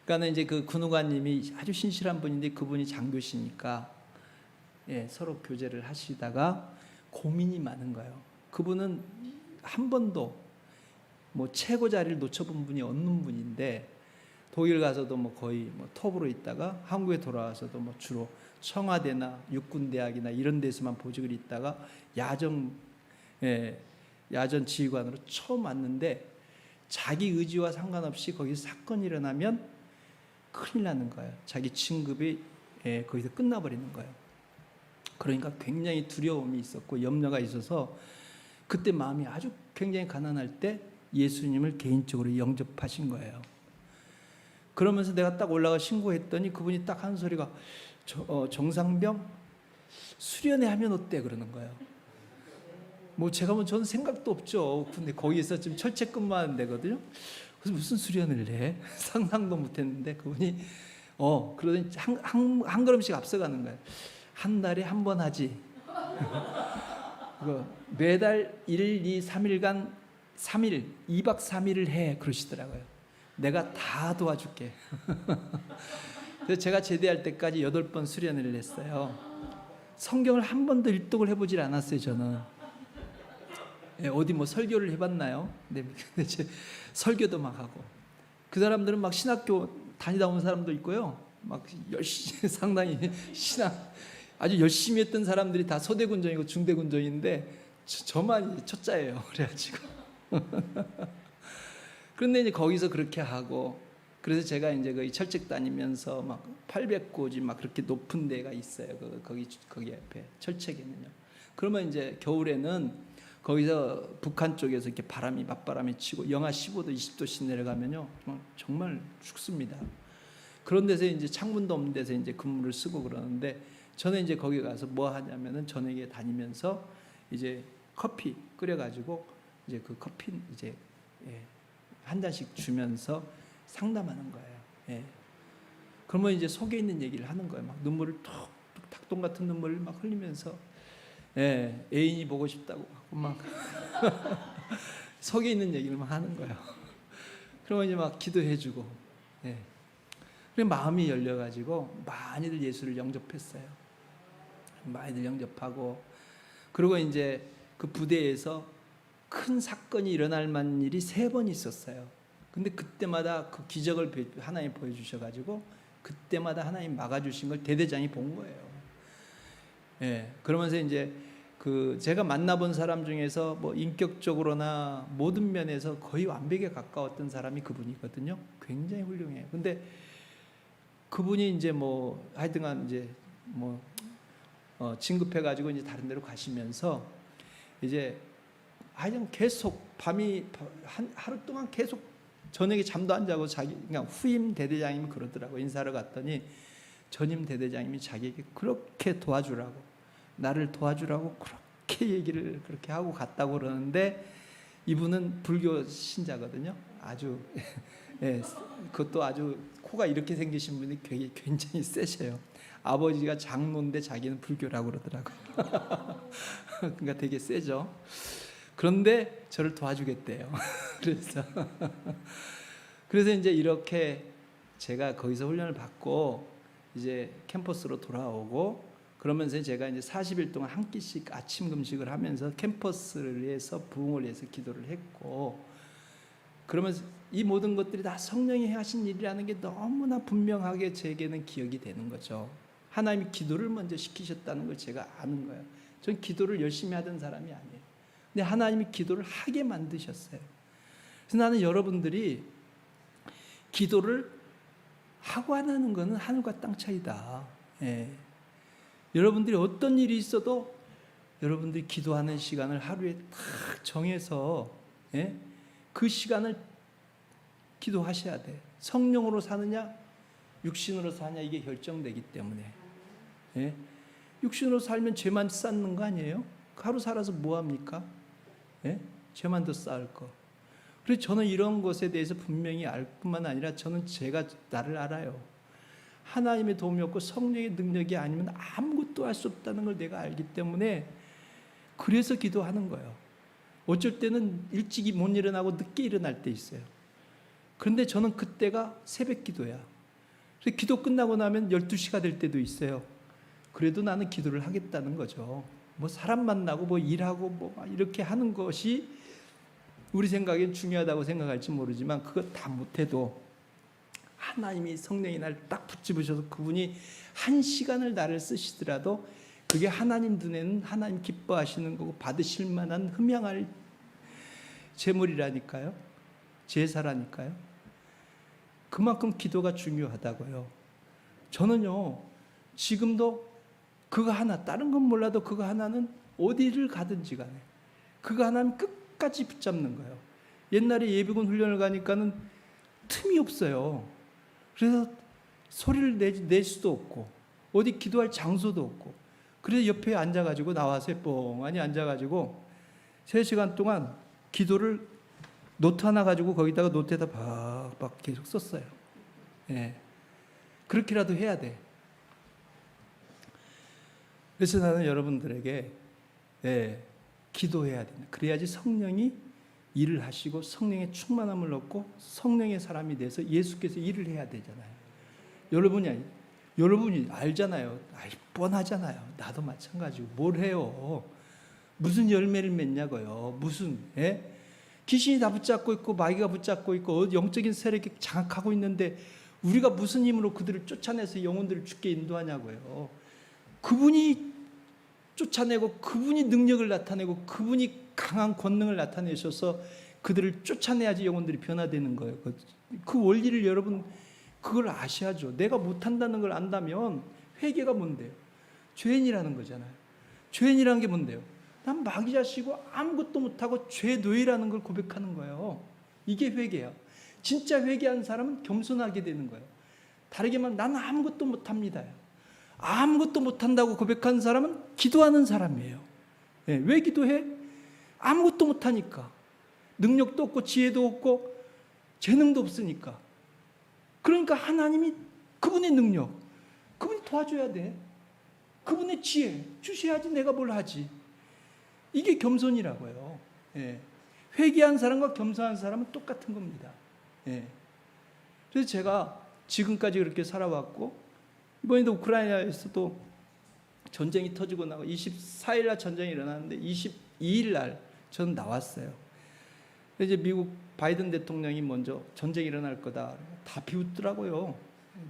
그러니까 이제 그 군우관님이 아주 신실한 분인데 그분이 장교시니까 서로 교제를 하시다가 고민이 많은 거예요. 그분은 한 번도 뭐 최고 자리를 놓쳐본 분이 없는 분인데 독일 가서도 뭐 거의 뭐 톱으로 있다가 한국에 돌아와서도 뭐 주로 청와대나 육군대학이나 이런 데서만 보직을 있다가 야전 지휘관으로 처음 왔는데 자기 의지와 상관없이 거기서 사건이 일어나면 큰일 나는 거예요. 자기 진급이 거기서 끝나버리는 거예요. 그러니까 굉장히 두려움이 있었고 염려가 있어서 그때 마음이 아주 굉장히 가난할 때 예수님을 개인적으로 영접하신 거예요. 그러면서 내가 딱 올라가 신고했더니 그분이 딱 한 소리가 정상병 수련회 하면 어때 그러는 거예요. 뭐 제가 뭐 저는 생각도 없죠. 근데 거기에서 지금 철책 근무하는 데거든요. 그래서 무슨 수련을 해? 상상도 못했는데 그분이 그러더니 한 걸음씩 앞서가는 거예요. 한 달에 한 번 하지. 매달 1, 2, 3일간 3일, 2박 3일을 해 그러시더라고요. 내가 다 도와줄게. 그래서 제가 제대할 때까지 8번 수련을 했어요. 성경을 한 번도 일독을 해보질 않았어요. 저는 어디 뭐 설교를 해봤나요? 근데 설교도 막 하고 그 사람들은 막 신학교 다니다 온 사람도 있고요. 막 열심히 상당히 신학 아주 열심히 했던 사람들이 다 소대군종이고 중대군종인데 저만 초짜예요. 그래가지고 그런데 이제 거기서 그렇게 하고 그래서 제가 이제 거기 철책 다니면서 막 800고지 막 그렇게 높은 데가 있어요. 거기 옆에 철책에는요. 그러면 이제 겨울에는 거기서 북한 쪽에서 이렇게 맞바람이 치고 영하 15도, 20도씩 내려가면요 정말 죽습니다. 그런 데서 이제 창문도 없는 데서 이제 근무를 쓰고 그러는데 저는 이제 거기 가서 뭐 하냐면은 저녁에 다니면서 이제 커피 끓여가지고 이제 그 커피 이제 한 잔씩 주면서 상담하는 거예요. 그러면 이제 속에 있는 얘기를 하는 거예요. 막 눈물을 툭 닭똥 같은 눈물을 막 흘리면서 애인이 보고 싶다고 막 속에 있는 얘기를 막 하는 거예요. 그러면 이제 막 기도해주고, 그래서 마음이 열려가지고 많이들 예수를 영접했어요. 많이들 영접하고, 그리고 이제 그 부대에서 큰 사건이 일어날 만한 일이 3번 있었어요. 근데 그때마다 그 기적을 하나님 보여주셔가지고 그때마다 하나님 막아주신 걸 대대장이 본 거예요. 그러면서 이제 제가 만나본 사람 중에서 뭐 인격적으로나 모든 면에서 거의 완벽에 가까웠던 사람이 그분이거든요. 굉장히 훌륭해요. 근데 그분이 이제 뭐 하여튼간 이제 뭐 진급해가지고 이제 다른 데로 가시면서 이제 하여튼 계속 밤이 하루 동안 계속 저녁에 잠도 안 자고 그냥 후임 대대장님이 그러더라고. 인사를 갔더니 전임 대대장님이 자기에게 그렇게 도와주라고 나를 도와주라고 그렇게 얘기를 그렇게 하고 갔다고 그러는데 이분은 불교 신자거든요. 아주 그것도 아주 코가 이렇게 생기신 분이 굉장히 세셔요. 아버지가 장로인데 자기는 불교라고 그러더라고요. 그러니까 되게 세죠. 그런데 저를 도와주겠대요. 그래서 이제 이렇게 제가 거기서 훈련을 받고 이제 캠퍼스로 돌아오고 그러면서 제가 이제 40일 동안 한 끼씩 아침 금식을 하면서 캠퍼스를 위해서 부흥을 위해서 기도를 했고 그러면서 이 모든 것들이 다 성령이 하신 일이라는 게 너무나 분명하게 제게는 기억이 되는 거죠. 하나님이 기도를 먼저 시키셨다는 걸 제가 아는 거예요. 전 기도를 열심히 하던 사람이 아니에요. 근데 하나님이 기도를 하게 만드셨어요. 그래서 나는 여러분들이 기도를 하고 안 하는 것은 하늘과 땅 차이다. 여러분들이 어떤 일이 있어도 여러분들이 기도하는 시간을 하루에 딱 정해서 그 시간을 기도하셔야 돼. 성령으로 사느냐 육신으로 사느냐 이게 결정되기 때문에 육신으로 살면 죄만 쌓는 거 아니에요? 하루 살아서 뭐합니까? 죄만 더 쌓을 거. 그래서 저는 이런 것에 대해서 분명히 알 뿐만 아니라 저는 제가 나를 알아요. 하나님의 도움이 없고 성령의 능력이 아니면 아무것도 할 수 없다는 걸 내가 알기 때문에 그래서 기도하는 거예요. 어쩔 때는 일찍이 못 일어나고 늦게 일어날 때 있어요. 그런데 저는 그때가 새벽 기도야. 그래서 기도 끝나고 나면 12시가 될 때도 있어요. 그래도 나는 기도를 하겠다는 거죠. 뭐 사람 만나고 뭐 일하고 뭐 이렇게 하는 것이 우리 생각엔 중요하다고 생각할지 모르지만 그거 다 못해도 하나님이 성령이 날 딱 붙잡으셔서 그분이 한 시간을 나를 쓰시더라도 그게 하나님 눈에는 하나님 기뻐하시는 거고 받으실 만한 흠양할 제물이라니까요. 제사라니까요. 그만큼 기도가 중요하다고요. 저는요 지금도 그거 하나 다른 건 몰라도 그거 하나는 어디를 가든지 간에 그거 하나는 끝까지 붙잡는 거예요. 옛날에 예비군 훈련을 가니까는 틈이 없어요. 그래서 소리를 낼 수도 없고 어디 기도할 장소도 없고 그래서 옆에 앉아가지고 나와서 뻥하니 앉아가지고 3시간 동안 기도를 노트 하나 가지고 거기다가 노트에다 박박 계속 썼어요. 그렇게라도 해야 돼. 그래서 나는 여러분들에게 기도해야 된다. 그래야지 성령이 일을 하시고 성령의 충만함을 얻고 성령의 사람이 돼서 예수께서 일을 해야 되잖아요. 여러분이 알잖아요. 뻔하잖아요. 나도 마찬가지고 뭘 해요. 무슨 열매를 맺냐고요. 무슨 귀신이 다 붙잡고 있고 마귀가 붙잡고 있고 영적인 세력이 장악하고 있는데 우리가 무슨 힘으로 그들을 쫓아내서 영혼들을 죽게 인도하냐고요. 그분이 쫓아내고 그분이 능력을 나타내고 그분이 강한 권능을 나타내셔서 그들을 쫓아내야지 영혼들이 변화되는 거예요. 그 원리를 여러분 그걸 아셔야죠. 내가 못한다는 걸 안다면 회개가 뭔데요? 죄인이라는 거잖아요. 죄인이라는 게 뭔데요? 난 마귀 자식이고 아무것도 못하고 죄 노예라는 걸 고백하는 거예요. 이게 회개야. 진짜 회개한 사람은 겸손하게 되는 거예요. 다르게 말하면 나는 아무것도 못합니다. 아무것도 못한다고 고백하는 사람은 기도하는 사람이에요. 왜 기도해? 아무것도 못하니까. 능력도 없고 지혜도 없고 재능도 없으니까. 그러니까 하나님이 그분의 능력, 그분이 도와줘야 돼. 그분의 지혜 주셔야지 내가 뭘 하지. 이게 겸손이라고요. 회개한 사람과 겸손한 사람은 똑같은 겁니다. 그래서 제가 지금까지 그렇게 살아왔고 이번에도 우크라이나에서도 전쟁이 터지고 나고 24일 날 전쟁이 일어났는데 22일 날 저는 나왔어요. 이제 미국 바이든 대통령이 먼저 전쟁이 일어날 거다 다 비웃더라고요.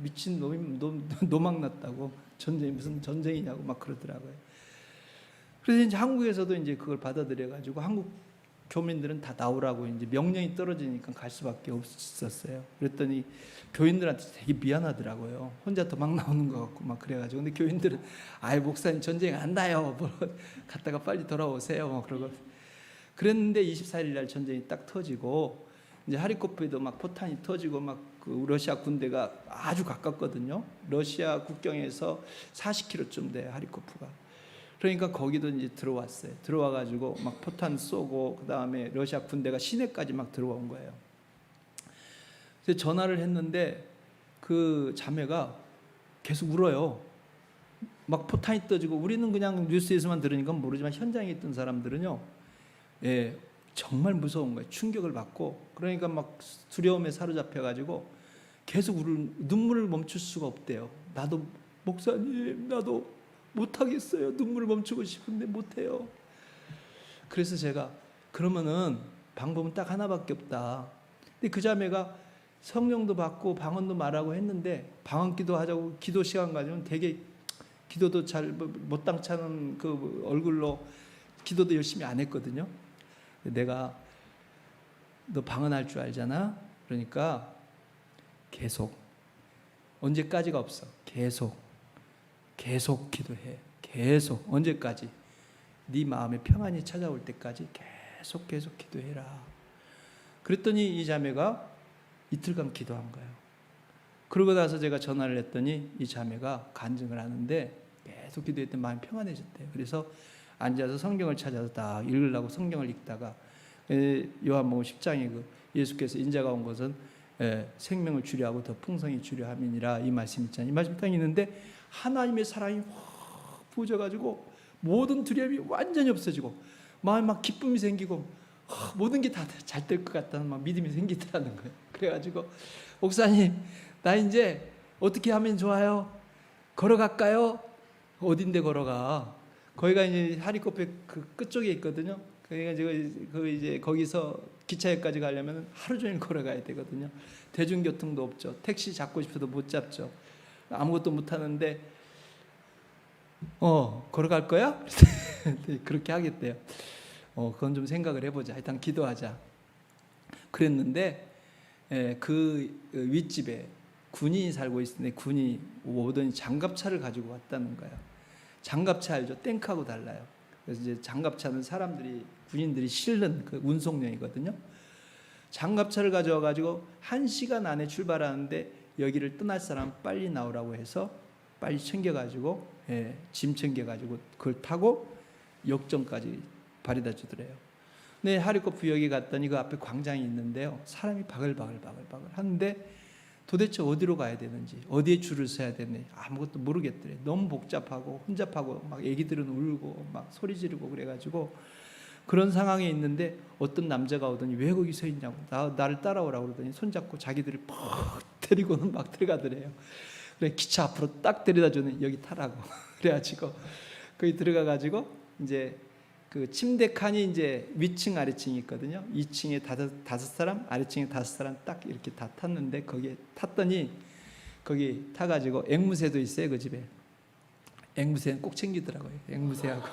미친 노망 났다고 전쟁이 무슨 전쟁이냐고 막 그러더라고요. 그래서 이제 한국에서도 이제 그걸 받아들여 가지고 한국 교민들은 다 나오라고 이제 명령이 떨어지니까 갈 수밖에 없었어요. 그랬더니 교인들한테 되게 미안하더라고요. 혼자 더 막 나오는 것 같고 막 그래가지고 근데 교인들은 아이 목사님 전쟁 안 나요. 뭐 갔다가 빨리 돌아오세요. 뭐 그러고 그랬는데 24일 날 전쟁이 딱 터지고 이제 하리코프에도 막 포탄이 터지고 막 그 러시아 군대가 아주 가깝거든요. 러시아 국경에서 40km쯤 돼 하리코프가. 그러니까 거기도 이제 들어왔어요. 들어와가지고 막 포탄 쏘고 그 다음에 러시아 군대가 시내까지 막 들어온 거예요. 그래서 전화를 했는데 그 자매가 계속 울어요. 막 포탄이 떠지고 우리는 그냥 뉴스에서만 들으니까 모르지만 현장에 있던 사람들은요, 정말 무서운 거예요. 충격을 받고 그러니까 막 두려움에 사로잡혀가지고 계속 눈물을 멈출 수가 없대요. 나도 목사님 나도 못하겠어요. 눈물을 멈추고 싶은데 못해요. 그래서 제가 그러면은 방법은 딱 하나밖에 없다. 근데 그 자매가 성령도 받고 방언도 말하고 했는데 방언 기도하자고 기도 시간 가지면 되게 기도도 잘 못당찮은 그 얼굴로 기도도 열심히 안 했거든요. 내가 너 방언할 줄 알잖아. 그러니까 계속 언제까지가 없어. 계속 기도해. 계속 언제까지? 네 마음에 평안이 찾아올 때까지 계속 기도해라. 그랬더니 이 자매가 이틀간 기도한 거예요. 그러고 나서 제가 전화를 했더니 이 자매가 간증을 하는데 계속 기도했더니 마음이 평안해졌대요. 그래서 앉아서 성경을 찾아서 딱 읽으려고 성경을 읽다가 요한복음 10장에 그 예수께서 인자가 온 것은 생명을 주려 하고 더 풍성히 주려 함이니라 이 말씀 있잖아요. 이 말씀 딱 있는데 하나님의 사랑이 확 부어져가지고 모든 두려움이 완전히 없어지고 마음에 막 기쁨이 생기고 모든 게 다 잘 될 것 같다는 막 믿음이 생기더라는 거예요. 그래가지고 목사님 나 이제 어떻게 하면 좋아요? 걸어갈까요? 어딘데 걸어가? 거기가 이제 하리코페 그 끝쪽에 있거든요. 그러니까 이제 거기서 기차역까지 가려면 하루 종일 걸어가야 되거든요. 대중교통도 없죠. 택시 잡고 싶어도 못 잡죠. 아무것도 못 하는데 걸어갈 거야? 그렇게 하겠대요. 그건 좀 생각을 해보자. 일단 기도하자. 그랬는데 그 윗집에 군인이 살고 있는데 군이 오더니 장갑차를 가지고 왔다는 거예요. 장갑차 알죠? 탱크하고 달라요. 그래서 이제 장갑차는 군인들이 실는 그 운송용이거든요. 장갑차를 가져와 가지고 1시간 안에 출발하는데 여기를 떠날 사람 빨리 나오라고 해서 빨리 챙겨가지고 짐 챙겨가지고 그걸 타고 역정까지 바래다 주더래요. 네, 하리코프 역에 갔더니 그 앞에 광장이 있는데요. 사람이 바글바글 하는데 도대체 어디로 가야 되는지, 어디에 줄을 서야 되는지 아무것도 모르겠더래요. 너무 복잡하고 혼잡하고 막 애기들은 울고 막 소리 지르고 그래가지고 그런 상황에 있는데 어떤 남자가 오더니 왜 거기 서 있냐고 나를 따라오라고 그러더니 손잡고 자기들이 퍽 데리고는 막 들어가더래요. 그래 기차 앞으로 딱 데려다 주는 여기 타라고 그래가지고 거기 들어가가지고 이제 그 침대 칸이 이제 위층 아래층이 있거든요. 2층에 다섯 사람, 아래층에 5사람 딱 이렇게 다 탔는데 거기에 탔더니 거기 타가지고 앵무새도 있어요 그 집에. 앵무새는 꼭 챙기더라고요. 앵무새하고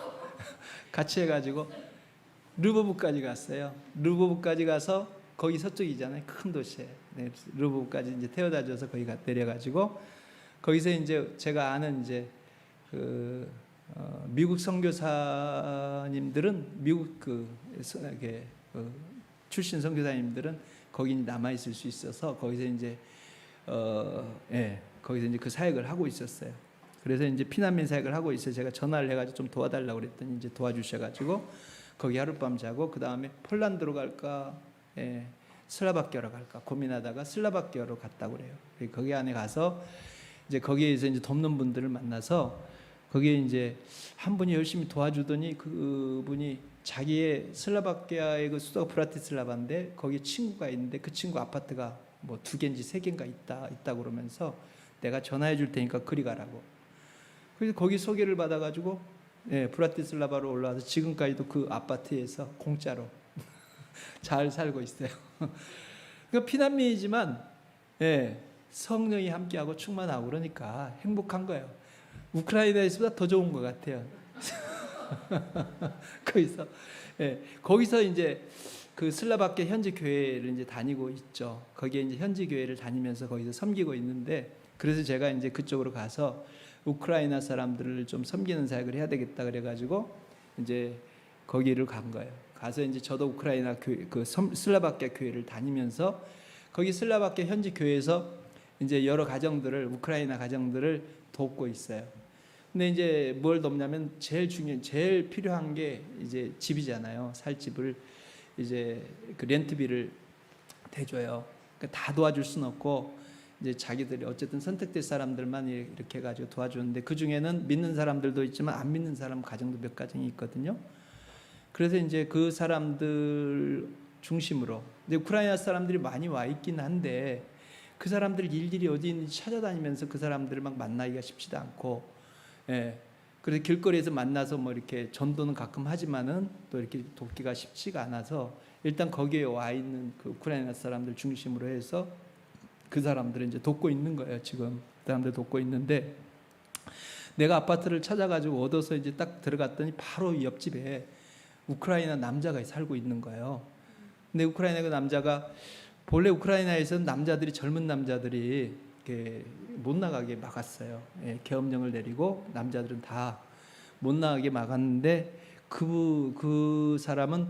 같이 해가지고 르보브까지 갔어요. 르보브까지 가서 거기 서쪽이잖아요. 큰 도시에. 네, 르보브까지 이제 태워다줘서 거기 내려가지고 거기서 이제 제가 아는 이제 미국 선교사님들은 미국 출신 선교사님들은 거기 남아 있을 수 있어서 거기서 이제 거기서 이제 그 사역을 하고 있었어요. 그래서 이제 피난민 사역을 하고 있어요. 제가 전화를 해가지고 좀 도와달라고 그랬더니 이제 도와주셔가지고 거기 하룻밤 자고 그 다음에 폴란드로 갈까, 슬라바키아로 갈까 고민하다가 슬라바키아로 갔다고 그래요. 거기 안에 가서 이제 거기에서 이제 돕는 분들을 만나서 거기에 이제 한 분이 열심히 도와주더니 그분이 자기의 슬라바키아의 그 수도가 브라티슬라바인데 거기 친구가 있는데 그 친구 아파트가 뭐 2개인지 3개인가 있다고 그러면서 내가 전화해 줄 테니까 그리 가라고. 그래서 거기 소개를 받아가지고 브라티슬라바로 올라와서 지금까지도 그 아파트에서 공짜로 잘 살고 있어요. 그러니까 피난민이지만 성령이 함께하고 충만하고 그러니까 행복한 거예요. 우크라이나에서보다 더 좋은 것 같아요. 거기서 이제 그 슬라바키아 현지 교회를 이제 다니고 있죠. 거기에 이제 현지 교회를 다니면서 거기서 섬기고 있는데 그래서 제가 이제 그쪽으로 가서 우크라이나 사람들을 좀 섬기는 사역을 해야 되겠다 그래가지고 이제 거기를 간 거예요. 가서 이제 저도 우크라이나 교회, 슬라바키아 교회를 다니면서 거기 슬라바키아 현지 교회에서 이제 여러 가정들을 우크라이나 가정들을 돕고 있어요. 근데 이제 뭘 돕냐면 제일 필요한 게 이제 집이잖아요. 살 집을 이제 그 렌트비를 대줘요. 그러니까 다 도와줄 수는 없고 이제 자기들이 어쨌든 선택된 사람들만 이렇게 해가지고 도와주는데 그 중에는 믿는 사람들도 있지만 안 믿는 사람 가정도 몇 가정이 있거든요. 그래서 이제 그 사람들 중심으로 이제 우크라이나 사람들이 많이 와 있긴 한데 그 사람들 일일이 어디 있는지 찾아다니면서 그 사람들을 막 만나기가 쉽지도 않고, 그래서 길거리에서 만나서 뭐 이렇게 전도는 가끔 하지만은 또 이렇게 돕기가 쉽지가 않아서 일단 거기에 와 있는 그 우크라이나 사람들 중심으로 해서 그 사람들을 이제 돕고 있는 거예요. 지금 그 사람들 돕고 있는데 내가 아파트를 찾아가지고 얻어서 이제 딱 들어갔더니 바로 옆집에 우크라이나 남자가 살고 있는 거예요. 근데 우크라이나 그 남자가 본래 우크라이나에서는 남자들이 젊은 남자들이 이렇게 못 나가게 막았어요. 계엄령을 내리고 남자들은 다 못 나가게 막았는데 그 사람은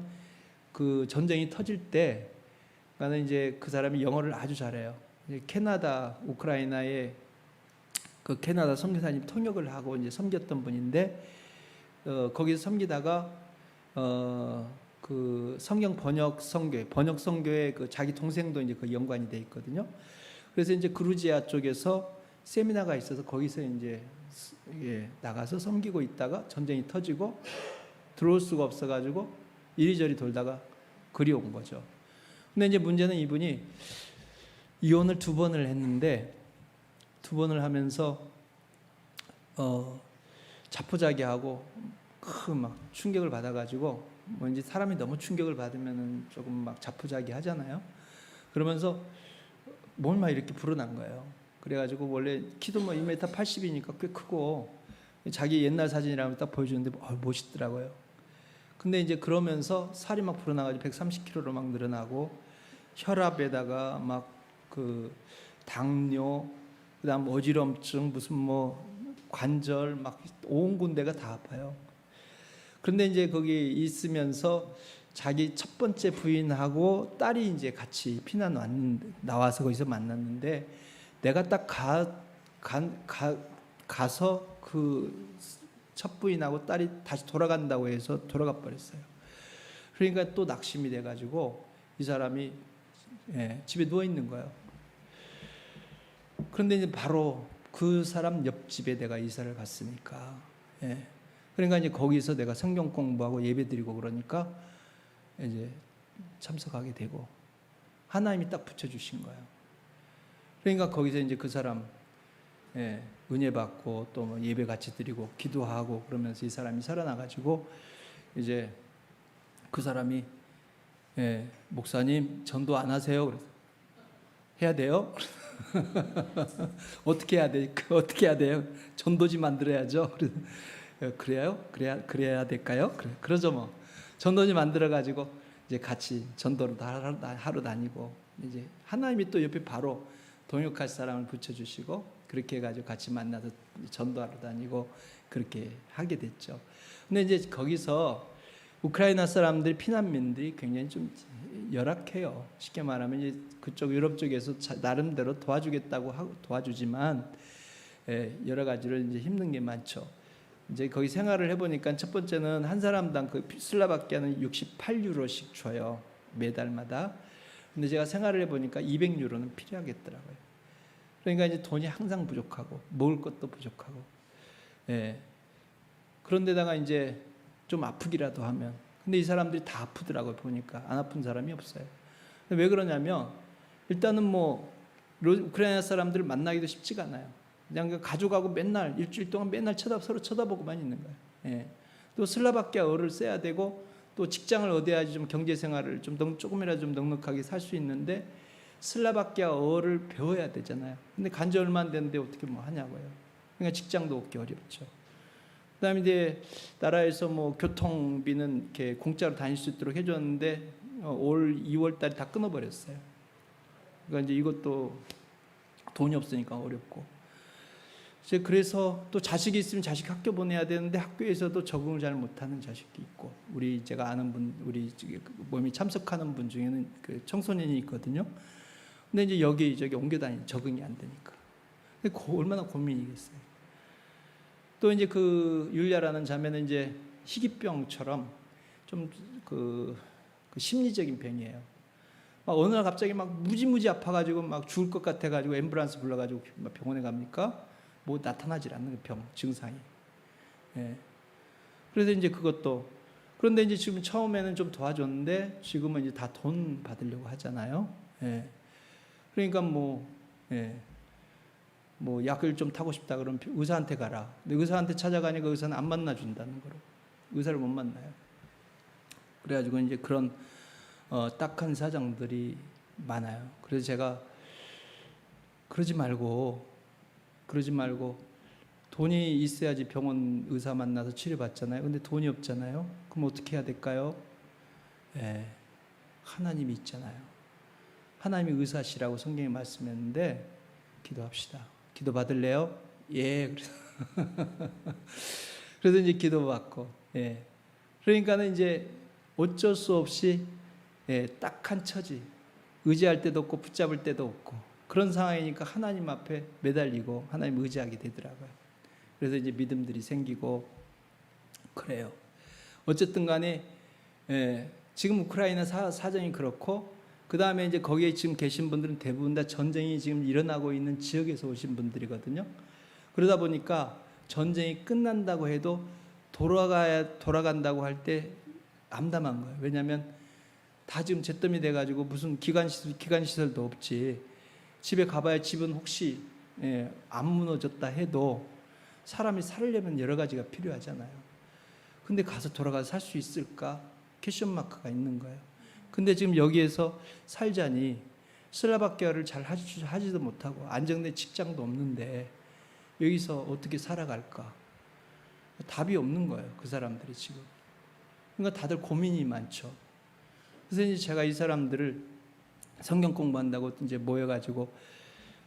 그 전쟁이 터질 때, 나는 이제 그 사람이 영어를 아주 잘해요. 이제 캐나다, 우크라이나에 그 캐나다 선교사님 통역을 하고 이제 섬겼던 분인데, 거기서 섬기다가 그 성경 번역 선교에 그 자기 동생도 이제 그 연관이 돼 있거든요. 그래서 이제 그루지아 쪽에서 세미나가 있어서 거기서 이제 나가서 섬기고 있다가 전쟁이 터지고 들어올 수가 없어가지고 이리저리 돌다가 그리 온 거죠. 근데 이제 문제는 이분이 이혼을 2번을 했는데, 2번을 하면서 자포자기하고 막 충격을 받아가지고, 뭐 이제 사람이 너무 충격을 받으면은 조금 막 자포자기 하잖아요. 그러면서 뭘 막 이렇게 불어난 거예요. 그래가지고 원래 키도 뭐 2m 80이니까 꽤 크고, 자기 옛날 사진이라고 딱 보여주는데 멋있더라고요. 근데 이제 그러면서 살이 막 불어나가지고 130kg로 막 늘어나고, 혈압에다가 막 그 당뇨, 그다음 어지럼증, 무슨 뭐 관절 막 온 군데가 다 아파요. 그런데 이제 거기 있으면서 자기 첫 번째 부인하고 딸이 이제 같이 나와서 거기서 만났는데, 내가 딱 가서 그 첫 부인하고 딸이 다시 돌아간다고 해서 돌아가 버렸어요. 그러니까 또 낙심이 돼가지고 이 사람이 집에 누워 있는 거예요. 그런데 이제 바로 그 사람 옆집에 내가 이사를 갔으니까, 그러니까 이제 거기서 내가 성경 공부하고 예배드리고 그러니까 이제 참석하게 되고, 하나님이 딱 붙여주신 거예요. 그러니까 거기서 이제 그 사람 은혜 받고 또 뭐 예배 같이 드리고 기도하고 그러면서 이 사람이 살아나가지고, 이제 그 사람이 목사님 전도 안 하세요? 그래서 해야 돼요? 어떻게 해야 돼? 어떻게 해야 돼요? 전도지 만들어야죠. 그래요? 그래야 될까요? 그러죠 뭐. 전도지 만들어 가지고 이제 같이 전도를 하러 다니고, 이제 하나님이 또 옆에 바로 동역할 사람을 붙여주시고, 그렇게 해가지고 같이 만나서 전도하러 다니고 그렇게 하게 됐죠. 근데 이제 거기서 우크라이나 사람들, 피난민들이 굉장히 좀 열악해요. 쉽게 말하면 이제 그쪽 유럽 쪽에서 나름대로 도와주겠다고 하고 도와주지만, 여러 가지로 이제 힘든 게 많죠. 이제 거기 생활을 해보니까, 첫 번째는 한 사람당 그 슬라바키아는 68유로씩 줘요, 매달마다. 근데 제가 생활을 해보니까 200유로는 필요하겠더라고요. 그러니까 이제 돈이 항상 부족하고 먹을 것도 부족하고, 그런데다가 이제 좀 아프기라도 하면, 근데 이 사람들이 다 아프더라고요. 보니까 안 아픈 사람이 없어요. 왜 그러냐면, 일단은 뭐 우크라이나 사람들을 만나기도 쉽지가 않아요. 그냥 가족하고 맨날 일주일 동안 맨날 서로 쳐다보고만 있는 거예요. 또 슬라바키아어를 써야 되고, 또 직장을 얻어야지 좀 경제 생활을 조금이라도 좀 넉넉하게 살 수 있는데, 슬라바키아어를 배워야 되잖아요. 근데 간지 얼마 안 됐는데 어떻게 뭐 하냐고요. 그러니까 직장도 얻기 어렵죠. 그다음에 이제 나라에서 뭐 교통비는 이렇게 공짜로 다닐 수 있도록 해줬는데, 올 2월 달에 다 끊어버렸어요. 그러니까 이제 이것도 돈이 없으니까 어렵고. 그래서 또 자식이 있으면 자식 학교 보내야 되는데, 학교에서도 적응을 잘 못하는 자식이 있고, 제가 아는 분, 우리 몸이 참석하는 분 중에는 그 청소년이 있거든요. 근데 이제 여기저기 옮겨 다니는, 적응이 안 되니까. 근데 얼마나 고민이겠어요. 또 이제 그 율리아라는 자매는 이제 희귀병처럼 좀 그 심리적인 병이에요. 막 어느 날 갑자기 막 무지무지 아파가지고 막 죽을 것 같아가지고 앰뷸런스 불러가지고 병원에 갑니까? 뭐 나타나질 않는 병 증상이. 그래서 이제 그것도, 그런데 이제 지금 처음에는 좀 도와줬는데, 지금은 이제 다 돈 받으려고 하잖아요. 그러니까 뭐 약을 좀 타고 싶다 그러면 의사한테 가라. 근데 의사한테 찾아가니까 의사는 안 만나준다는 거로, 의사를 못 만나요. 그래가지고 이제 그런 딱한 사정들이 많아요. 그래서 제가 그러지 말고 돈이 있어야지 병원 의사 만나서 치료받잖아요. 근데 돈이 없잖아요. 그럼 어떻게 해야 될까요? 하나님이 있잖아요. 하나님이 의사시라고 성경에 말씀했는데, 기도합시다. 기도 받을래요? 예. 그래서 이제 기도 받고, 그러니까는 이제 어쩔 수 없이 딱한 처지, 의지할 데도 없고 붙잡을 데도 없고 그런 상황이니까 하나님 앞에 매달리고 하나님 의지하게 되더라고요. 그래서 이제 믿음들이 생기고 그래요. 어쨌든 간에 지금 우크라이나 사정이 그렇고 그 다음에 이제 거기에 지금 계신 분들은 대부분 다 전쟁이 지금 일어나고 있는 지역에서 오신 분들이거든요. 그러다 보니까 전쟁이 끝난다고 해도 돌아간다고 할 때 암담한 거예요. 왜냐하면 다 지금 잿더미 돼가지고 무슨 기관시설도 없지. 집에 가봐야 집은 혹시 안 무너졌다 해도 사람이 살려면 여러 가지가 필요하잖아요. 근데 가서 돌아가서 살 수 있을까? 퀘션 마크가 있는 거예요. 근데 지금 여기에서 살자니 슬라바키아를 잘 하지도 못하고 안정된 직장도 없는데 여기서 어떻게 살아갈까? 답이 없는 거예요. 그 사람들이 지금. 그러니까 다들 고민이 많죠. 그래서 이제 제가 이 사람들을 성경 공부한다고 이제 모여가지고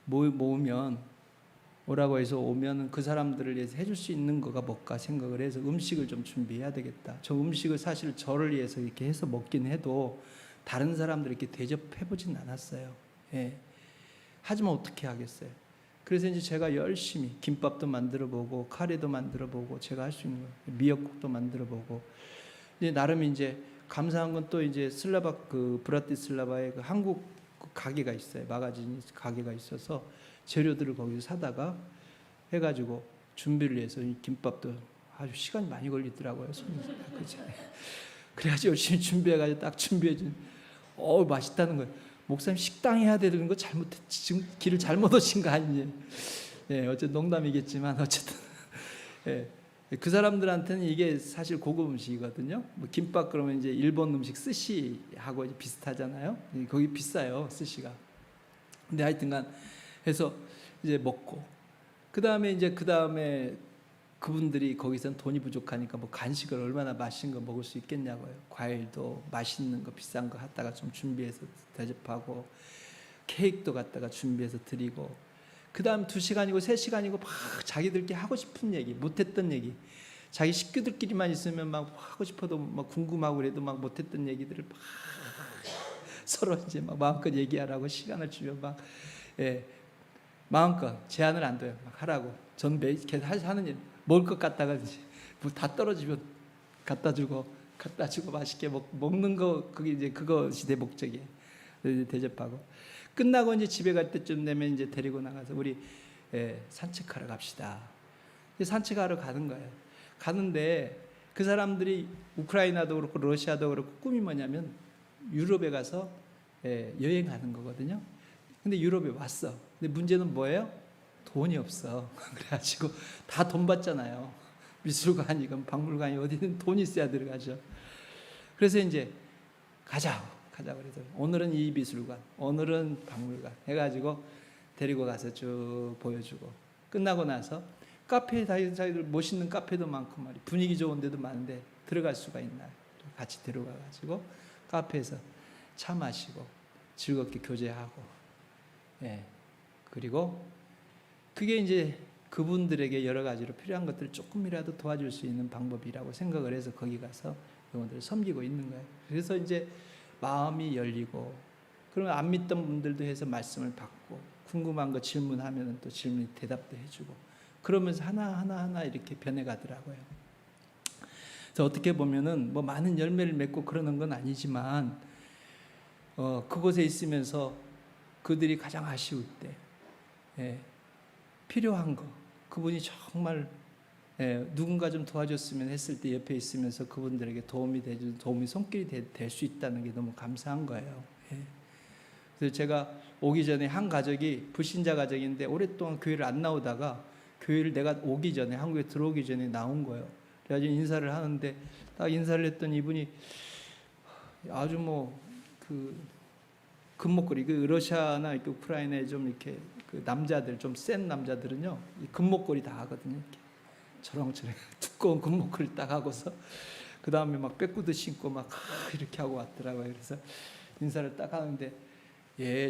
모으면 오라고 해서 오면 그 사람들을 위해서 해줄 수 있는 거가 뭘까 생각을 해서 음식을 좀 준비해야 되겠다. 저 음식을 사실 저를 위해서 이렇게 해서 먹긴 해도 다른 사람들 이렇게 대접해보진 않았어요. 하지만 어떻게 하겠어요. 그래서 이제 제가 열심히 김밥도 만들어보고 카레도 만들어보고 제가 할 수 있는 거 미역국도 만들어보고 이제 나름 이제 감사한 건 또 이제 브라티슬라바에 그 한국 가게가 있어요. 마가진 가게가 있어서 재료들을 거기서 사다가 해가지고 준비를 해서 이 김밥도 아주 시간이 많이 걸리더라고요. 그래가지고 열심히 준비해가지고 딱 준비해준 맛있다는 거예요. 목사님 식당 해야 되는 거 잘못했지. 지금 길을 잘못 오신 거 아니에요. 어쨌든 농담이겠지만 어쨌든 그 사람들한테는 이게 사실 고급 음식이거든요. 뭐 김밥 그러면 이제 일본 음식 스시하고 이제 비슷하잖아요. 거기 비싸요, 스시가. 근데 하여튼간 해서 이제 먹고 그 다음에 그분들이 거기선 돈이 부족하니까 뭐 간식을 얼마나 맛있는 거 먹을 수 있겠냐고요. 과일도 맛있는 거 비싼 거 갖다가 좀 준비해서 대접하고 케이크도 갖다가 준비해서 드리고 그 다음 2시간이고 3시간이고 막 자기들끼리 하고 싶은 얘기 못했던 얘기 자기 식구들끼리만 있으면 막 하고 싶어도 막 궁금하고 그래도 막 못했던 얘기들을 막 서로 이제 막 마음껏 얘기하라고 시간을 주면 막 마음껏 제한을 안 둬요. 막 하라고. 전 매일 하는 일 먹을 것 갖다가 뭐 다 떨어지면 갖다 주고 맛있게 먹는 거 그게 이제 그것이 내 목적이에요. 대접하고 끝나고 이제 집에 갈 때쯤 되면 이제 데리고 나가서 우리 산책하러 갑시다. 산책하러 가는 거예요. 가는데 그 사람들이 우크라이나도 그렇고 러시아도 그렇고 꿈이 뭐냐면 유럽에 가서 여행하는 거거든요. 근데 유럽에 왔어. 근데 문제는 뭐예요? 돈이 없어. 그래가지고 다 돈 받잖아요. 미술관이건 박물관이 어디든 돈이 있어야 들어가죠. 그래서 이제 가자 그래서 오늘은 이 미술관, 오늘은 박물관 해가지고 데리고 가서 쭉 보여주고 끝나고 나서 카페에 자기들 멋있는 카페도 많고 말이 분위기 좋은 데도 많은데 들어갈 수가 있나요? 같이 데려가가지고 카페에서 차 마시고 즐겁게 교제하고 그리고 그게 이제 그분들에게 여러 가지로 필요한 것들을 조금이라도 도와줄 수 있는 방법이라고 생각을 해서 거기 가서 영혼들을 섬기고 있는 거예요. 그래서 이제 마음이 열리고 그러면 안 믿던 분들도 해서 말씀을 받고 궁금한 거 질문하면 또 질문 대답도 해주고 그러면서 하나 이렇게 변해가더라고요. 그래서 어떻게 보면은 뭐 많은 열매를 맺고 그러는 건 아니지만 그곳에 있으면서 그들이 가장 아쉬울 때 필요한 거 그분이 정말 누군가 좀 도와줬으면 했을 때 옆에 있으면서 그분들에게 도움이 손길이 될 수 있다는 게 너무 감사한 거예요. 그래서 제가 오기 전에 한 가족이 불신자 가족인데 오랫동안 교회를 안 나오다가 교회를 내가 오기 전에 한국에 들어오기 전에 나온 거예요. 그래가지고 인사를 하는데 딱 인사를 했더니 이분이 아주 그 금목걸이 러시아나 이렇게 우크라이나에 좀 이렇게 그 남자들 좀 센 남자들은요 이 금목걸이 다 하거든요. 이렇게 저렁저렁 두꺼운 금목걸이 딱 하고서 그 다음에 막 빼꾸도 신고 막 이렇게 하고 왔더라고요. 그래서 인사를 딱 하는데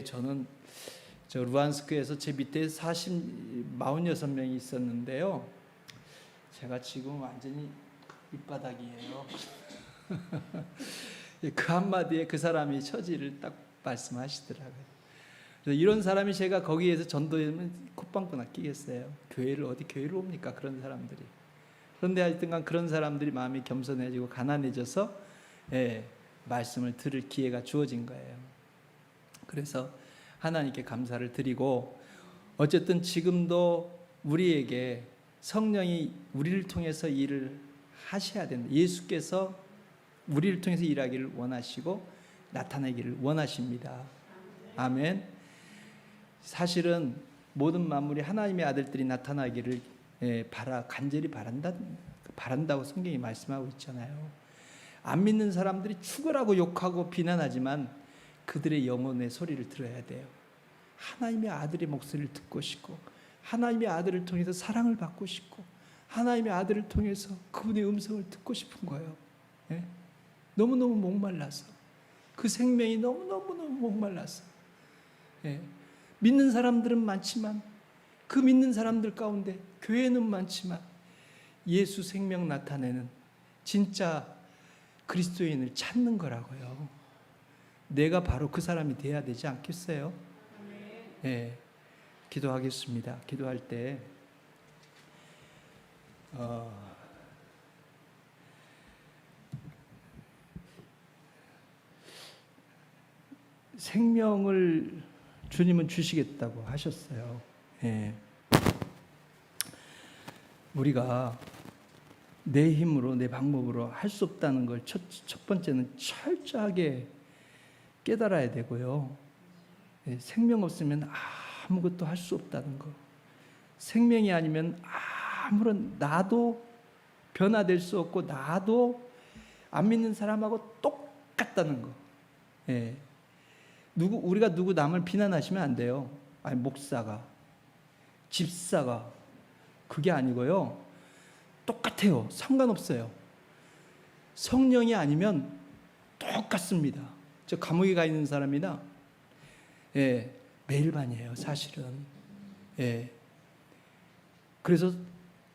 저는 저 루안스크에서 제 밑에 46명이 있었는데요. 제가 지금 완전히 밑바닥이에요. 그 한마디에 그 사람이 처지를 딱 말씀하시더라고요. 그래서 이런 사람이 제가 거기에서 전도하면 콧방구나 끼겠어요. 어디 교회를 옵니까 그런 사람들이. 그런데 하여튼간 그런 사람들이 마음이 겸손해지고 가난해져서 말씀을 들을 기회가 주어진 거예요. 그래서 하나님께 감사를 드리고, 어쨌든 지금도 우리에게 성령이 우리를 통해서 일을 하셔야 된다. 예수께서 우리를 통해서 일하기를 원하시고 나타나기를 원하십니다. 아멘. 사실은 모든 만물이 하나님의 아들들이 나타나기를 간절히 바란다고 성경이 말씀하고 있잖아요. 안 믿는 사람들이 죽으라고 욕하고 비난하지만 그들의 영혼의 소리를 들어야 돼요. 하나님의 아들의 목소리를 듣고 싶고, 하나님의 아들을 통해서 사랑을 받고 싶고, 하나님의 아들을 통해서 그분의 음성을 듣고 싶은 거예요. 너무너무 목말라서, 그 생명이 너무너무 목말라서. 믿는 사람들은 많지만, 그 믿는 사람들 가운데 교회는 많지만 예수 생명 나타내는 진짜 그리스도인을 찾는 거라고요. 내가 바로 그 사람이 돼야 되지 않겠어요? 기도하겠습니다. 기도할 때 생명을 주님은 주시겠다고 하셨어요. 우리가 내 힘으로, 내 방법으로 할 수 없다는 걸 첫 번째는 철저하게 깨달아야 되고요. 생명 없으면 아무것도 할 수 없다는 거. 생명이 아니면 아무런, 나도 변화될 수 없고 나도 안 믿는 사람하고 똑같다는 거. 우리가 누구 남을 비난하시면 안 돼요. 아니, 목사가, 집사가, 그게 아니고요. 똑같아요. 상관없어요. 성령이 아니면 똑같습니다. 저 감옥에 가 있는 사람이나 매일 반이에요, 사실은.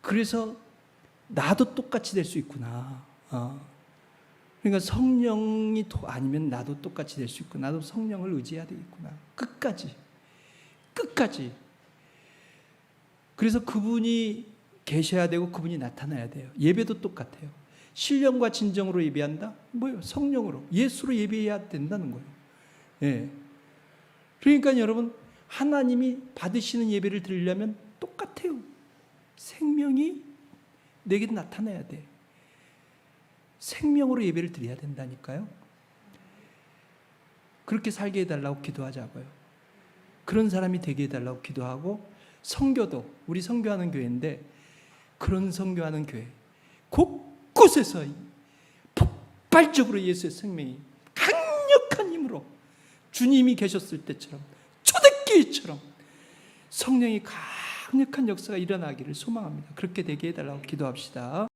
그래서 나도 똑같이 될 수 있구나. 그러니까 성령이 아니면 나도 똑같이 될 수 있고, 나도 성령을 의지해야 되겠구나. 끝까지. 그래서 그분이 계셔야 되고 그분이 나타나야 돼요. 예배도 똑같아요. 신령과 진정으로 예배한다? 뭐예요? 성령으로, 예수로 예배해야 된다는 거예요. 그러니까 여러분, 하나님이 받으시는 예배를 드리려면 똑같아요. 생명이 내게 나타나야 돼. 생명으로 예배를 드려야 된다니까요. 그렇게 살게 해달라고 기도하자고요. 그런 사람이 되게 해달라고 기도하고, 선교도, 우리 선교하는 교회인데, 그런 선교하는 교회 곳곳에서 폭발적으로 예수의 생명이 강력한 힘으로 주님이 계셨을 때처럼, 초대교회처럼 성령이 강력한 역사가 일어나기를 소망합니다. 그렇게 되게 해달라고 기도합시다.